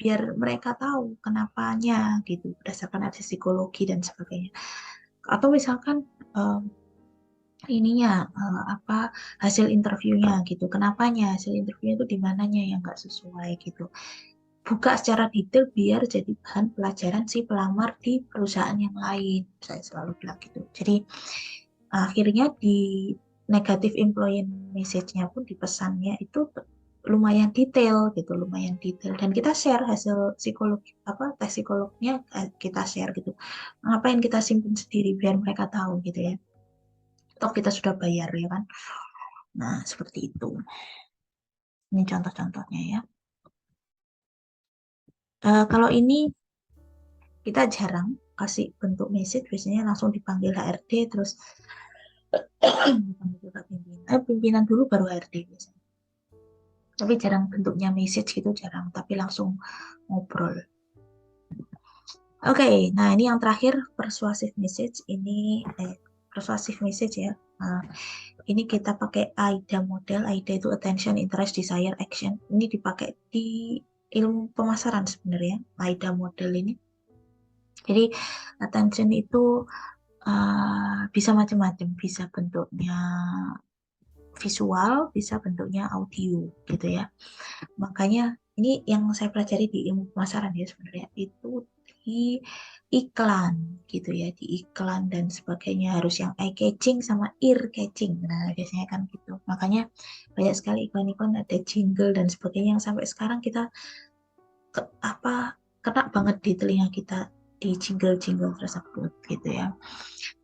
Biar mereka tahu kenapanya gitu berdasarkan analisis psikologi dan sebagainya. Atau misalkan ininya apa, hasil interviewnya gitu. Kenapanya hasil interviewnya itu di mananya yang nggak sesuai gitu. Buka secara detail biar jadi bahan pelajaran si pelamar di perusahaan yang lain. Saya selalu bilang gitu. Jadi akhirnya di negative employee message-nya pun di pesannya itu lumayan detail gitu, lumayan detail, dan kita share hasil psikologi apa tes psikolognya, kita share gitu. Ngapain kita simpen sendiri, biar mereka tahu gitu ya. Toh kita sudah bayar ya kan. Nah, seperti itu. Ini contoh-contohnya ya. Kalau ini kita jarang kasih bentuk message, biasanya langsung dipanggil HRD terus dipanggil juga pimpinan. Pimpinan dulu baru HRD biasanya. Tapi jarang bentuknya message gitu, jarang. Tapi langsung ngobrol. Oke, nah ini yang terakhir persuasive message. Ini persuasive message ya. Nah, ini kita pakai AIDA model. AIDA itu attention, interest, desire, action. Ini dipakai di ilmu pemasaran sebenarnya. AIDA model ini. Jadi attention itu bisa macam-macam, bisa bentuknya visual, bisa bentuknya audio gitu ya. Makanya ini yang saya pelajari di ilmu pemasaran ya sebenarnya itu di iklan gitu ya, di iklan dan sebagainya harus yang eye catching sama ear catching. Nah, biasanya kan gitu. Makanya banyak sekali iklan-iklan ada jingle dan sebagainya yang sampai sekarang kita apa kena banget di telinga kita di jingle-jingle tersebut gitu ya.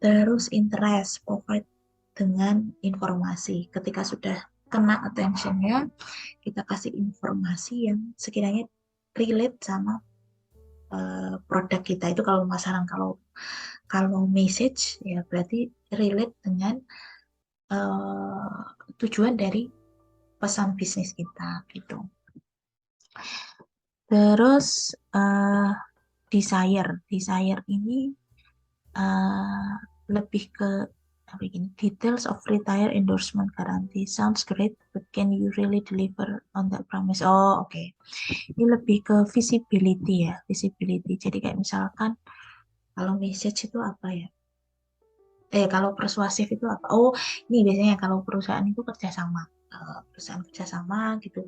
Terus interest, provide dengan informasi. Ketika sudah kena attentionnya, kita kasih informasi yang sekiranya relate sama produk kita. Itu kalau pemasaran. Kalau message ya berarti relate dengan uh, tujuan dari pesan bisnis kita gitu. Terus uh, desire ini uh, lebih ke apa gini, details of retire endorsement guarantee sounds great, but can you really deliver on that promise? Oh, oke. Okay. Ini lebih ke visibility ya, visibility. Jadi kayak misalkan kalau message itu apa ya? Kalau persuasif itu apa? Oh, ini biasanya kalau perusahaan itu kerjasama. Perusahaan kerjasama gitu.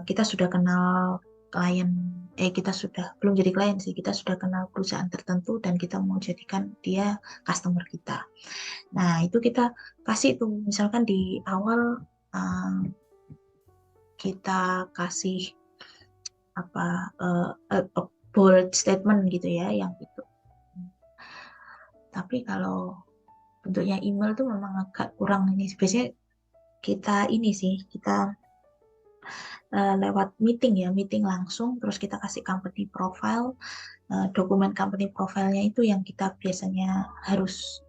Kita sudah kenal klien, kita sudah belum jadi klien sih, kita sudah kenal perusahaan tertentu dan kita mau jadikan dia customer kita. Nah, itu kita kasih tuh, misalkan di awal uh, kita kasih apa bold statement gitu ya, yang itu. Tapi kalau bentuknya email tuh memang agak kurang ini. Biasanya kita ini sih, kita lewat meeting ya, meeting langsung, terus kita kasih company profile, dokumen company profile-nya itu yang kita biasanya harus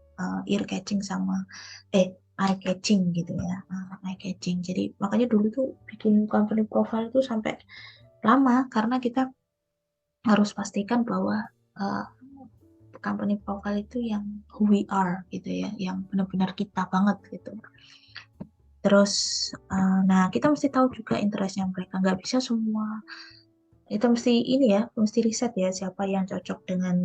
ear catching sama eye catching gitu ya, eye catching. Jadi makanya dulu tuh bikin company profile itu sampai lama karena kita harus pastikan bahwa uh, company profile itu yang who we are gitu ya, yang benar-benar kita banget gitu. Terus, nah kita mesti tahu juga interestnya mereka. Nggak bisa semua, kita mesti ini ya, mesti riset ya siapa yang cocok dengan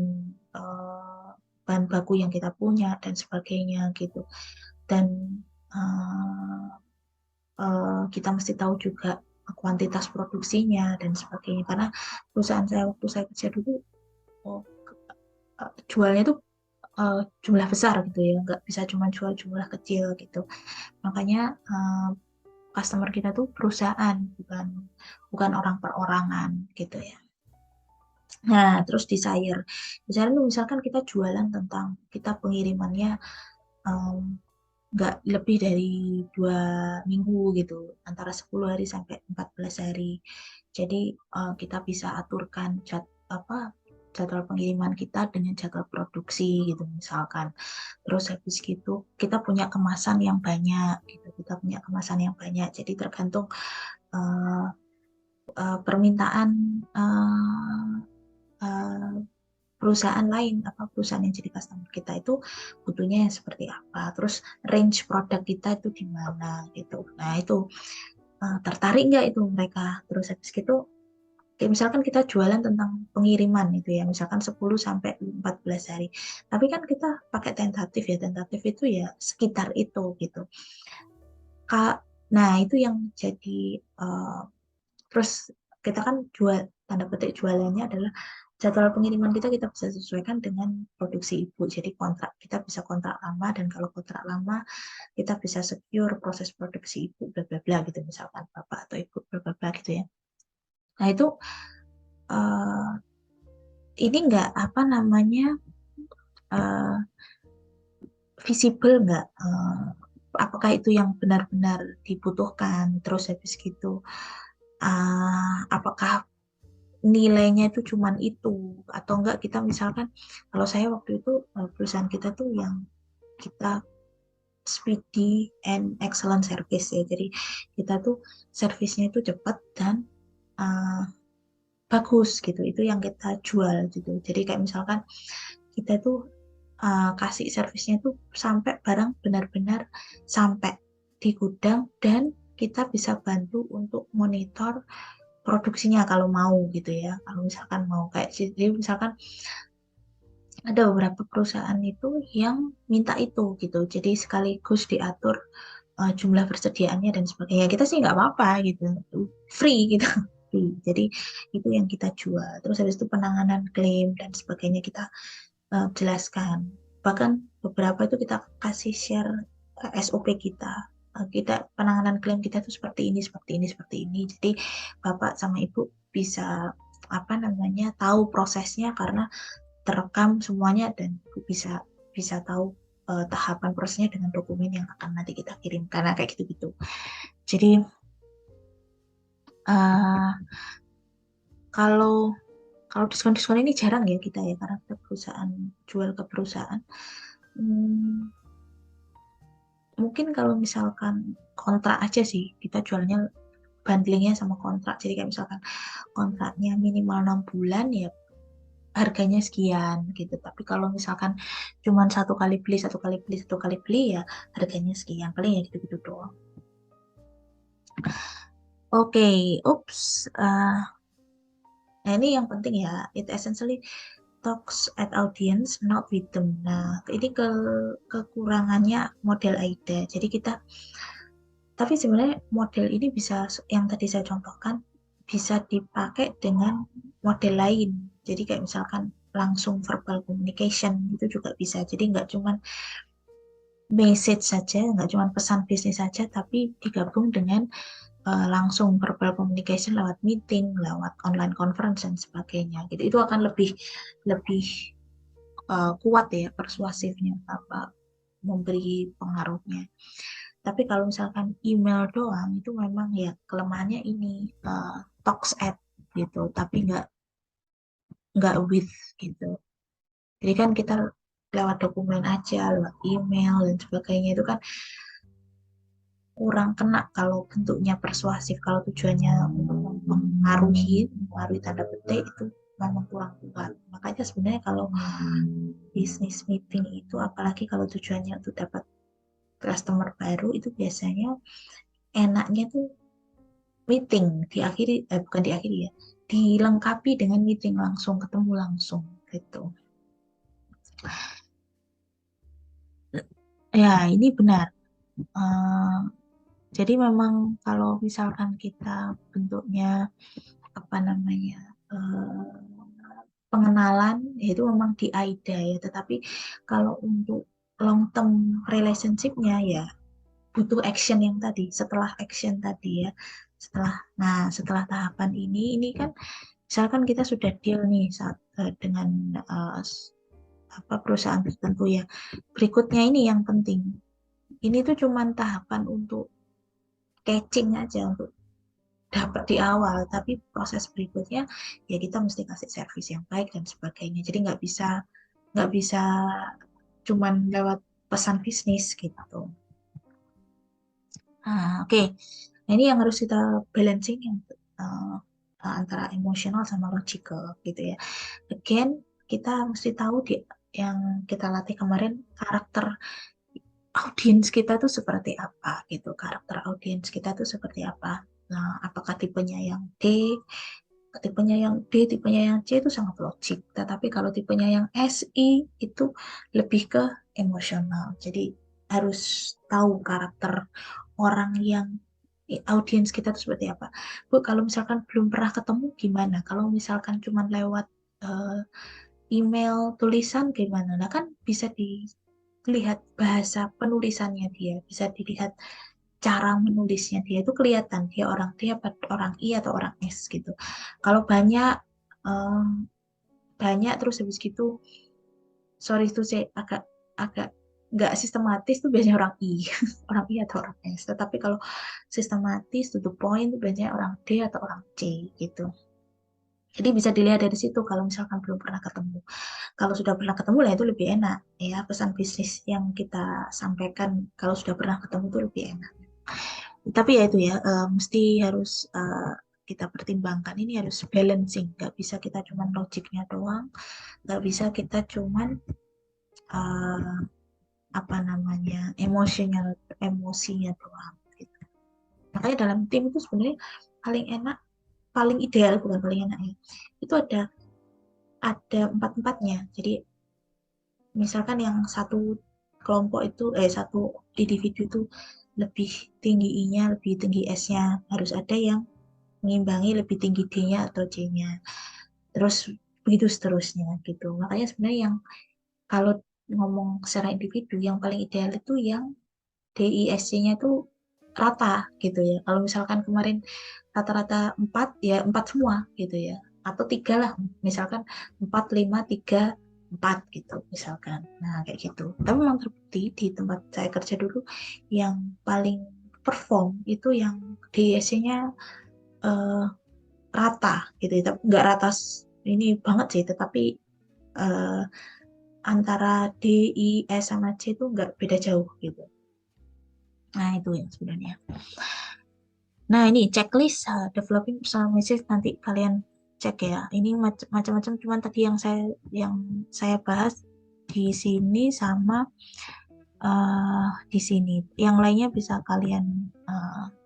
bahan baku yang kita punya dan sebagainya gitu. Dan uh, kita mesti tahu juga kuantitas produksinya dan sebagainya. Karena perusahaan saya waktu saya kerja dulu, oh, jualnya itu jumlah besar gitu ya, nggak bisa cuma jual jumlah kecil gitu. Makanya customer kita tuh perusahaan, bukan bukan orang perorangan gitu ya. Nah, terus desire. Desire itu misalkan kita jualan tentang kita pengirimannya em, nggak lebih dari 2 minggu gitu, antara 10 hari sampai 14 hari. Jadi kita bisa aturkan jadwal pengiriman kita dengan jadwal produksi gitu misalkan. Terus habis gitu kita punya kemasan yang banyak gitu, kita punya kemasan yang banyak. Jadi tergantung uh, permintaan uh, uh, perusahaan lain, apa perusahaan yang jadi customer kita itu butuhnya yang seperti apa, terus range produk kita itu di mana gitu. Nah itu tertarik nggak itu mereka. Terus habis gitu kayak misalkan kita jualan tentang pengiriman itu ya, misalkan 10 sampai 14 hari. Tapi kan kita pakai tentatif ya, tentatif itu ya sekitar itu gitu. Kak, nah itu yang jadi uh, terus kita kan jual, tanda petik jualannya adalah jadwal pengiriman kita bisa sesuaikan dengan produksi ibu. Jadi kontrak kita bisa kontrak lama, dan kalau kontrak lama kita bisa secure proses produksi ibu bla bla bla gitu, misalkan bapak atau ibu bla bla bla gitu ya. Nah itu uh, ini enggak apa namanya uh, visible nggak? Apakah itu yang benar-benar dibutuhkan? Terus habis gitu, apakah nilainya itu cuman itu, atau enggak kita misalkan, kalau saya waktu itu perusahaan kita tuh yang kita speedy and excellent service ya, jadi kita tuh servisnya itu cepat dan uh, bagus gitu, itu yang kita jual gitu. Jadi kayak misalkan kita tuh kasih servisnya tuh sampai barang benar-benar sampai di gudang, dan kita bisa bantu untuk monitor produksinya kalau mau gitu ya. Kalau misalkan mau kayak, jadi misalkan ada beberapa perusahaan itu yang minta itu gitu. Jadi sekaligus diatur jumlah persediaannya dan sebagainya. Kita sih nggak apa-apa gitu, free gitu. Free. Jadi itu yang kita jual. Terus habis itu penanganan klaim dan sebagainya kita jelaskan. Bahkan beberapa itu kita kasih share SOP kita. Kita penanganan klaim kita itu seperti ini, seperti ini, seperti ini. Jadi Bapak sama Ibu bisa apa namanya tahu prosesnya karena terekam semuanya, dan bisa bisa tahu tahapan prosesnya dengan dokumen yang akan nanti kita kirim karena kayak gitu-gitu. Jadi uh, kalau kalau diskon-diskon ini jarang ya kita ya, karena kita perusahaan jual ke perusahaan. Hmm, Mungkin kalau misalkan kontrak aja sih, kita jualnya bundlingnya sama kontrak. Jadi kayak misalkan kontraknya minimal 6 bulan ya harganya sekian gitu. Tapi kalau misalkan cuma satu kali beli, satu kali beli, satu kali beli ya harganya sekian. Paling ya gitu-gitu doang. Oke, ups. Nah ini yang penting ya. It essentially talks at audience, not with them. Nah, ini kekurangannya model AIDA. Jadi kita, tapi sebenarnya model ini bisa, yang tadi saya contohkan, bisa dipakai dengan model lain. Jadi kayak misalkan langsung verbal communication itu juga bisa. Jadi nggak cuma message saja, nggak cuma pesan bisnis saja, tapi digabung dengan langsung verbal communication lewat meeting, lewat online conference dan sebagainya. Gitu. Itu akan lebih lebih kuat ya persuasifnya, apa memberi pengaruhnya. Tapi kalau misalkan email doang itu memang ya kelemahannya ini, talks at gitu, tapi nggak with gitu. Jadi kan kita lewat dokumen aja, lewat email dan sebagainya itu kan kurang kena kalau bentuknya persuasif. Kalau tujuannya untuk mempengaruhi tanda petik itu memang kurang kuat. Makanya sebenarnya kalau bisnis meeting itu, apalagi kalau tujuannya untuk dapat customer baru, itu biasanya enaknya tuh meeting diakhiri, bukan diakhiri ya, dilengkapi dengan meeting langsung, ketemu langsung gitu. Ya, ini benar. Eh, jadi memang kalau misalkan kita bentuknya apa namanya, eh, pengenalan, ya itu memang di AIDA ya. Tetapi kalau untuk long term relationship-nya ya butuh action yang tadi. Setelah action tadi ya, setelah tahapan ini kan misalkan kita sudah deal nih dengan eh, apa perusahaan tertentu ya. Berikutnya ini yang penting. Ini tuh cuman tahapan untuk catching aja, untuk dapat di awal, tapi proses berikutnya ya kita mesti kasih servis yang baik dan sebagainya. Jadi nggak bisa cuman lewat pesan bisnis gitu. Oke. Nah, ini yang harus kita balancing, yang uh, antara emosional sama logical gitu ya. Again, kita mesti tahu yang kita latih kemarin, karakter audiens kita tuh seperti apa gitu. Karakter audiens kita tuh seperti apa. Nah, apakah tipenya yang tipenya yang C itu sangat logik. Tetapi kalau tipenya yang SI itu lebih ke emosional. Jadi harus tahu karakter orang yang audiens kita itu seperti apa. Bu, kalau misalkan belum pernah ketemu gimana? Kalau misalkan cuma lewat eh, email tulisan gimana? Nah kan bisa dilihat bahasa penulisannya dia, bisa dilihat cara menulisnya dia, itu kelihatan orang I atau orang S gitu. Kalau em, banyak terus habis gitu, sorry itu saya agak agak nggak sistematis tuh biasanya orang I, orang I atau orang S. Tetapi kalau sistematis to the point tuh biasanya orang D atau orang C gitu. Jadi bisa dilihat dari situ kalau misalkan belum pernah ketemu. Kalau sudah pernah ketemu lah itu lebih enak ya, pesan bisnis yang kita sampaikan kalau sudah pernah ketemu itu lebih enak. Tapi ya itu ya, mesti harus kita pertimbangkan, ini harus balancing. Nggak bisa kita cuman logiknya doang, nggak bisa kita cuman eh, apa namanya emosinya doang gitu. Makanya dalam tim itu sebenarnya paling enak, paling ideal, bukan paling enak ya, itu ada empat-empatnya. Jadi misalkan yang satu kelompok itu, satu individu itu lebih tinggi I-nya, lebih tinggi S-nya, harus ada yang mengimbangi lebih tinggi D-nya atau C-nya. Terus begitu seterusnya gitu. Makanya sebenarnya yang kalau ngomong secara individu, yang paling ideal itu yang DISC-nya itu rata gitu ya. Kalau misalkan kemarin rata-rata 4 ya 4 semua gitu ya. Atau 3 lah, misalkan 4, 5, 3, 4 gitu misalkan. Nah kayak gitu. Tapi memang terbukti di tempat saya kerja dulu yang paling perform itu yang DISC-nya eh, rata gitu ya. Nggak rata ini banget sih, tetapi eh, antara D, I, S sama C itu nggak beda jauh gitu. Nah itu yang sebenarnya. Nah, ini checklist developing personal message, nanti kalian cek ya. Ini macam-macam, cuman tadi yang saya bahas di sini sama di sini. Yang lainnya bisa kalian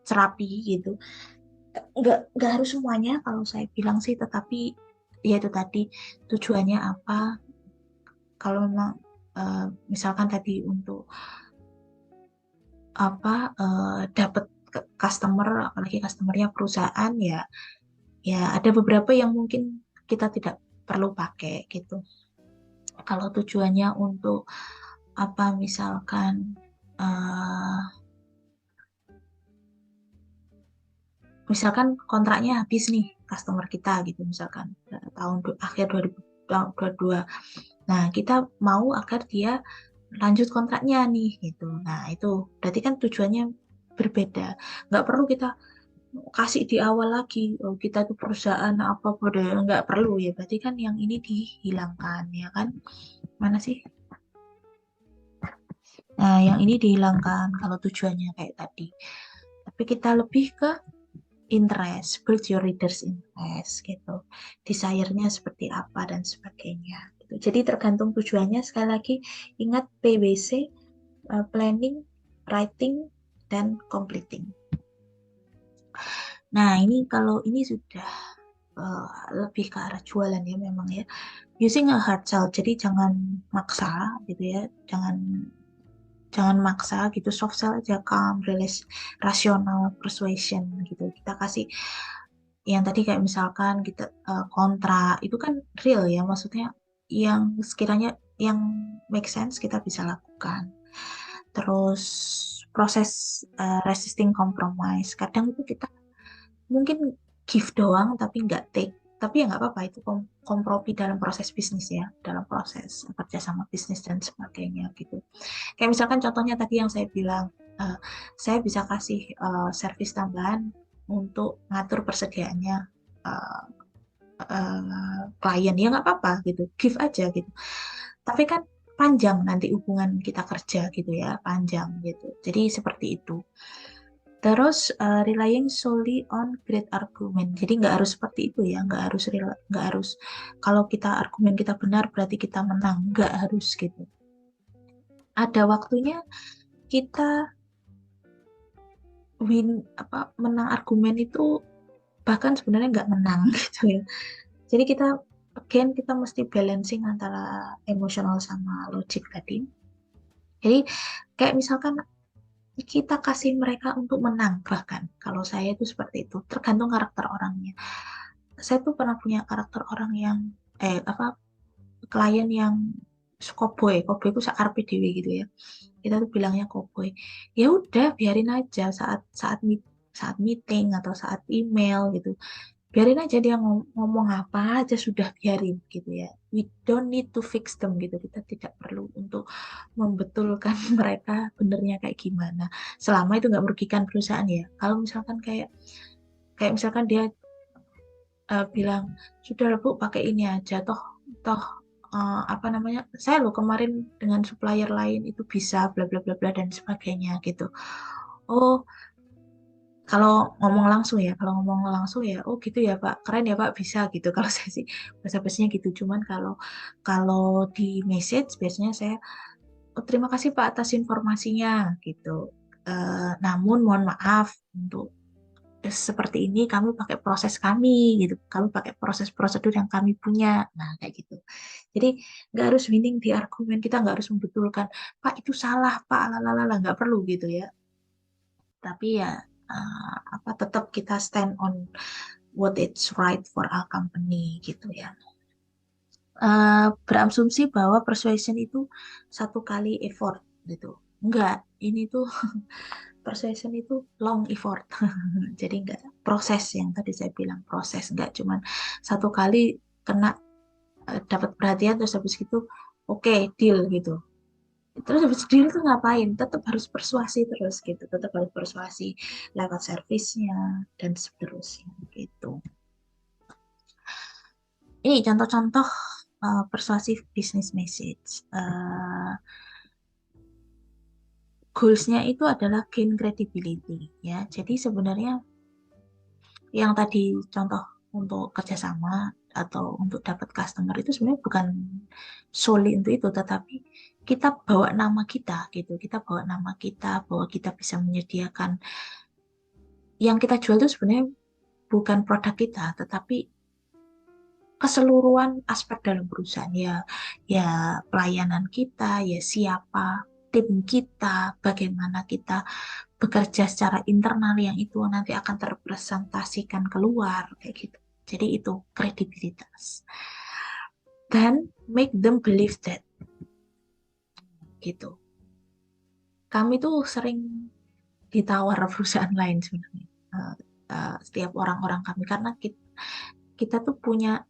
serapi gitu. Nggak harus semuanya kalau saya bilang sih, tetapi ya itu tadi tujuannya apa. Kalau memang misalkan tadi untuk apa dapat customer, apalagi customernya perusahaan ya. Ya, ada beberapa yang mungkin kita tidak perlu pakai gitu. Kalau tujuannya untuk apa, misalkan kontraknya habis nih customer kita gitu, misalkan akhir 2022. Nah, kita mau agar dia lanjut kontraknya nih gitu. Nah, itu berarti kan tujuannya berbeda. Nggak perlu kita kasih di awal lagi, oh kita tuh perusahaan apa pada, nggak perlu ya, berarti kan yang ini dihilangkan ya kan, mana sih, nah yang ini dihilangkan kalau tujuannya kayak tadi, tapi kita lebih ke interest, build your readers interest gitu, desire-nya seperti apa dan sebagainya gitu. Jadi tergantung tujuannya, sekali lagi ingat PBC, planning, writing, dan completing. Nah ini kalau ini sudah eh, lebih ke arah jualan ya memang ya. Using a hard sell, jadi jangan maksa gitu ya, jangan jangan maksa gitu, soft sell aja, calm, rasional persuasion gitu. Kita kasih yang tadi kayak misalkan kita kontra itu kan real ya, maksudnya yang sekiranya yang make sense kita bisa lakukan. Terus proses resisting compromise, kadang itu kita mungkin give doang tapi nggak take, tapi ya nggak apa-apa, itu kompromi dalam proses bisnis ya, dalam proses kerja sama bisnis dan sebagainya gitu. Kayak misalkan contohnya tadi yang saya bilang, eh, saya bisa kasih servis tambahan untuk ngatur persediaannya eh, klien, ya nggak apa-apa gitu, give aja gitu, tapi kan panjang nanti hubungan kita kerja gitu ya, panjang gitu, jadi seperti itu. Terus relying solely on great argument. Jadi nggak harus seperti itu ya, nggak harus kalau kita argumen kita benar berarti kita menang, nggak harus gitu. Ada waktunya kita menang argumen itu bahkan sebenarnya nggak menang gitu ya. Jadi kita mesti balancing antara emosional sama logik tadi. Jadi kayak misalkan kita kasih mereka untuk menang, bahkan kalau saya itu seperti itu, tergantung karakter orangnya. Saya tuh pernah punya karakter orang yang klien yang cowboy, cowboy itu sakar PDW gitu ya. Kita tuh bilangnya cowboy. Ya udah biarin aja, saat meeting atau saat email gitu. Biarin aja dia ngomong apa aja, sudah biarin gitu ya. We don't need to fix them gitu. Kita tidak perlu untuk membetulkan mereka benernya kayak gimana. Selama itu nggak merugikan perusahaan ya. Kalau misalkan kayak kayak misalkan dia bilang sudah Bu pakai ini aja toh toh apa namanya saya lo kemarin dengan supplier lain itu bisa bla bla bla bla dan sebagainya gitu. Oh, kalau ngomong langsung ya, kalau ngomong langsung ya, oh gitu ya Pak, keren ya Pak, bisa gitu. Kalau saya sih bahasa basinya gitu. Cuman kalau kalau di message biasanya saya, oh, terima kasih Pak atas informasinya gitu. Namun mohon maaf untuk seperti ini kami pakai proses kami gitu. Kami pakai proses prosedur yang kami punya. Nah kayak gitu. Jadi nggak harus winning di argumen, kita nggak harus membetulkan Pak itu salah Pak, lalalala nggak perlu gitu ya. Tapi ya apa tetap kita stand on what it's right for our company gitu ya. Berasumsi bahwa persuasion itu satu kali effort gitu. Enggak, ini tuh persuasion itu long effort. Jadi enggak proses yang tadi saya bilang proses enggak cuman satu kali kena dapat perhatian terus habis itu oke, deal gitu. Terus habis deal tuh ngapain? Tetap harus persuasi terus gitu. Tetap harus persuasi lewat servisnya dan seterusnya gitu. Ini contoh-contoh persuasif business message. Goals-nya itu adalah gain credibility ya. Jadi sebenarnya yang tadi contoh untuk kerjasama atau untuk dapat customer itu sebenarnya bukan solely untuk itu, tetapi kita bawa nama kita gitu. Kita bawa nama kita bahwa kita bisa menyediakan yang kita jual itu sebenarnya bukan produk kita, tetapi keseluruhan aspek dalam perusahaan ya, ya pelayanan kita, ya siapa tim kita, bagaimana kita bekerja secara internal yang itu nanti akan terpresentasikan keluar kayak gitu. Jadi itu kredibilitas. Dan make them believe that gitu. Kami tuh sering ditawar perusahaan lain sebenarnya. Setiap orang-orang kami karena kita tuh punya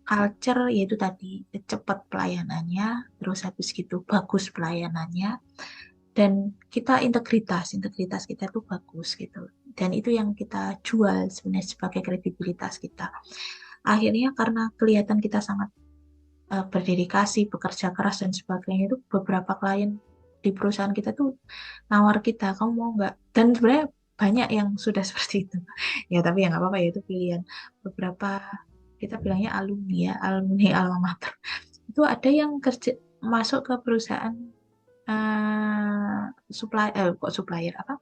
culture yaitu tadi cepat pelayanannya, terus habis gitu bagus pelayanannya, dan kita integritas kita tuh bagus gitu. Dan itu yang kita jual sebenarnya sebagai kredibilitas kita. Akhirnya karena kelihatan kita sangat berdedikasi, bekerja keras dan sebagainya itu beberapa klien di perusahaan kita tuh nawar kita, kamu mau nggak? Dan sebenarnya banyak yang sudah seperti itu. Ya tapi ya nggak apa-apa ya itu pilihan. Beberapa kita bilangnya alumni ya, alumni alma mater. Itu ada yang kerja masuk ke perusahaan kok supplier apa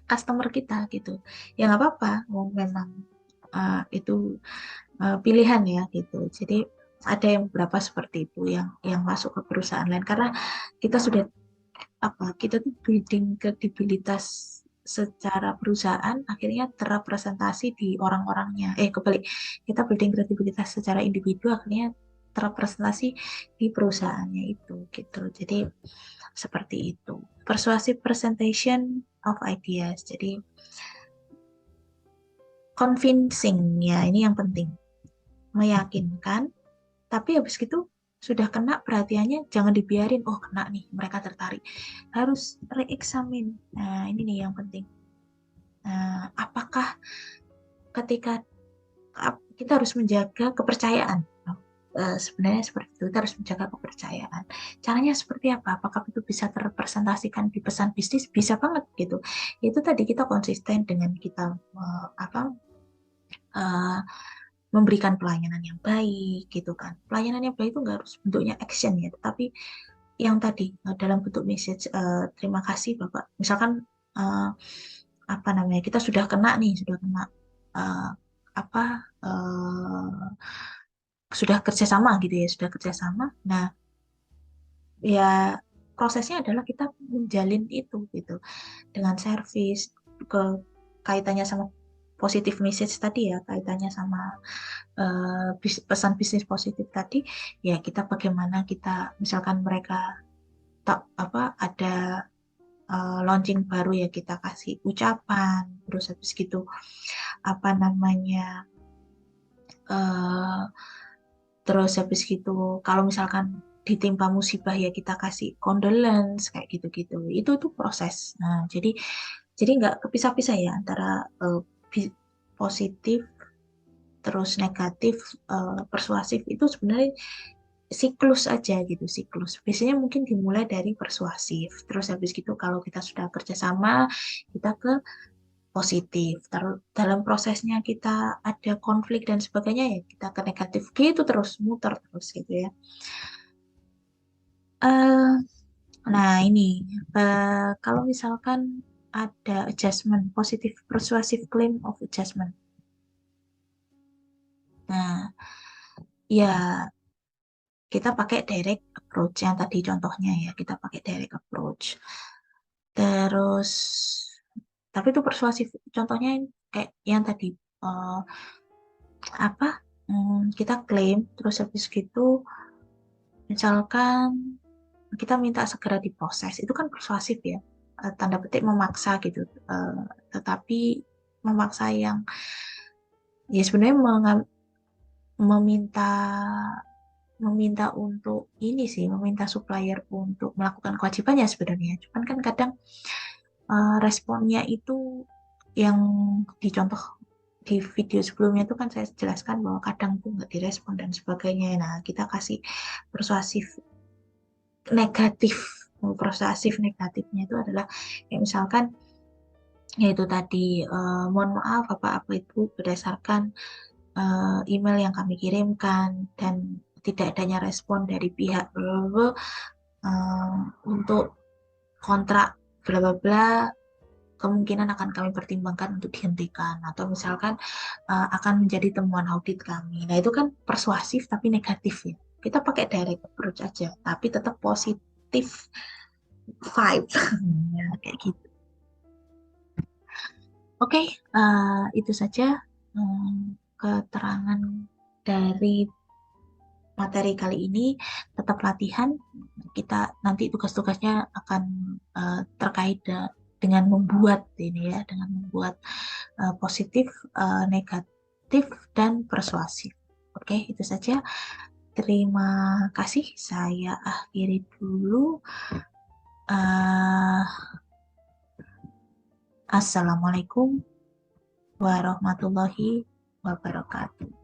customer kita gitu ya nggak apa-apa mau memang itu pilihan ya gitu jadi ada yang beberapa seperti itu yang masuk ke perusahaan lain karena kita sudah apa kita tuh building kredibilitas secara perusahaan akhirnya terrepresentasi di orang-orangnya kebalik kita building kredibilitas secara individu akhirnya terrepresentasi di perusahaannya itu gitu jadi seperti itu. Persuasive presentation of ideas. Jadi convincing ya, ini yang penting. Meyakinkan, tapi habis itu sudah kena perhatiannya jangan dibiarin. Oh, kena nih, mereka tertarik. Harus reeksamin. Nah, ini nih yang penting. Apakah ketika kita harus menjaga kepercayaan? Sebenarnya seperti itu, kita harus menjaga kepercayaan. Caranya seperti apa? Apakah itu bisa terrepresentasikan di pesan bisnis? Bisa banget gitu. Itu tadi kita konsisten dengan kita apa uh, memberikan pelayanan yang baik gitu kan. Pelayanan yang baik itu nggak harus bentuknya action ya, tetapi yang tadi dalam bentuk message terima kasih Bapak. Misalkan uh, apa namanya kita sudah kena nih, sudah kena uh, apa uh, sudah kerjasama gitu ya, sudah kerjasama. Nah, ya prosesnya adalah kita menjalin itu gitu dengan service ke kaitannya sama positive message tadi ya kaitannya sama pesan bisnis positif tadi ya kita bagaimana kita misalkan mereka tak apa ada launching baru ya kita kasih ucapan terus habis gitu apa namanya eh, terus habis gitu kalau misalkan ditimpa musibah ya kita kasih condolence kayak gitu-gitu itu tuh proses nah jadi nggak kepisah-pisah ya antara positif terus negatif, persuasif itu sebenarnya siklus aja gitu, siklus. Biasanya mungkin dimulai dari persuasif, terus habis gitu kalau kita sudah kerjasama, kita ke positif. Terus dalam prosesnya kita ada konflik dan sebagainya ya kita ke negatif gitu terus muter terus gitu ya. Eh, nah ini kalau misalkan ada adjustment, positif persuasive claim of adjustment. Nah, ya kita pakai direct approach yang tadi contohnya ya, kita pakai direct approach. Terus, tapi itu persuasif. Contohnya kayak yang tadi eh, apa? Kita klaim, terus habis gitu, misalkan kita minta segera diproses, itu kan persuasif ya, tanda petik memaksa gitu. Eh, tetapi memaksa yang ya sebenarnya meminta meminta untuk ini sih, meminta supplier untuk melakukan kewajibannya sebenarnya. Cuman kan kadang responnya itu yang dicontoh di video sebelumnya itu kan saya jelaskan bahwa kadang tuh nggak direspon dan sebagainya. Nah, kita kasih persuasif negatif. Persuasif negatifnya itu adalah kayak misalkan yaitu tadi mohon maaf apa-apa itu berdasarkan email yang kami kirimkan dan tidak adanya respon dari pihak bla bla bla, eh, untuk kontrak bla bla bla kemungkinan akan kami pertimbangkan untuk dihentikan atau misalkan akan menjadi temuan audit kami. Nah, itu kan persuasif tapi negatif ya. Kita pakai direct approach aja, tapi tetap positif vibe. Ya, kayak gitu. Oke, itu saja keterangan dari materi kali ini. Tetap latihan. Kita nanti tugas-tugasnya akan terkait dengan membuat ini ya, dengan membuat positif, negatif, dan persuasif. Oke, itu saja. Terima kasih. Saya akhiri dulu. Uh, Assalamualaikum warahmatullahi wabarakatuh.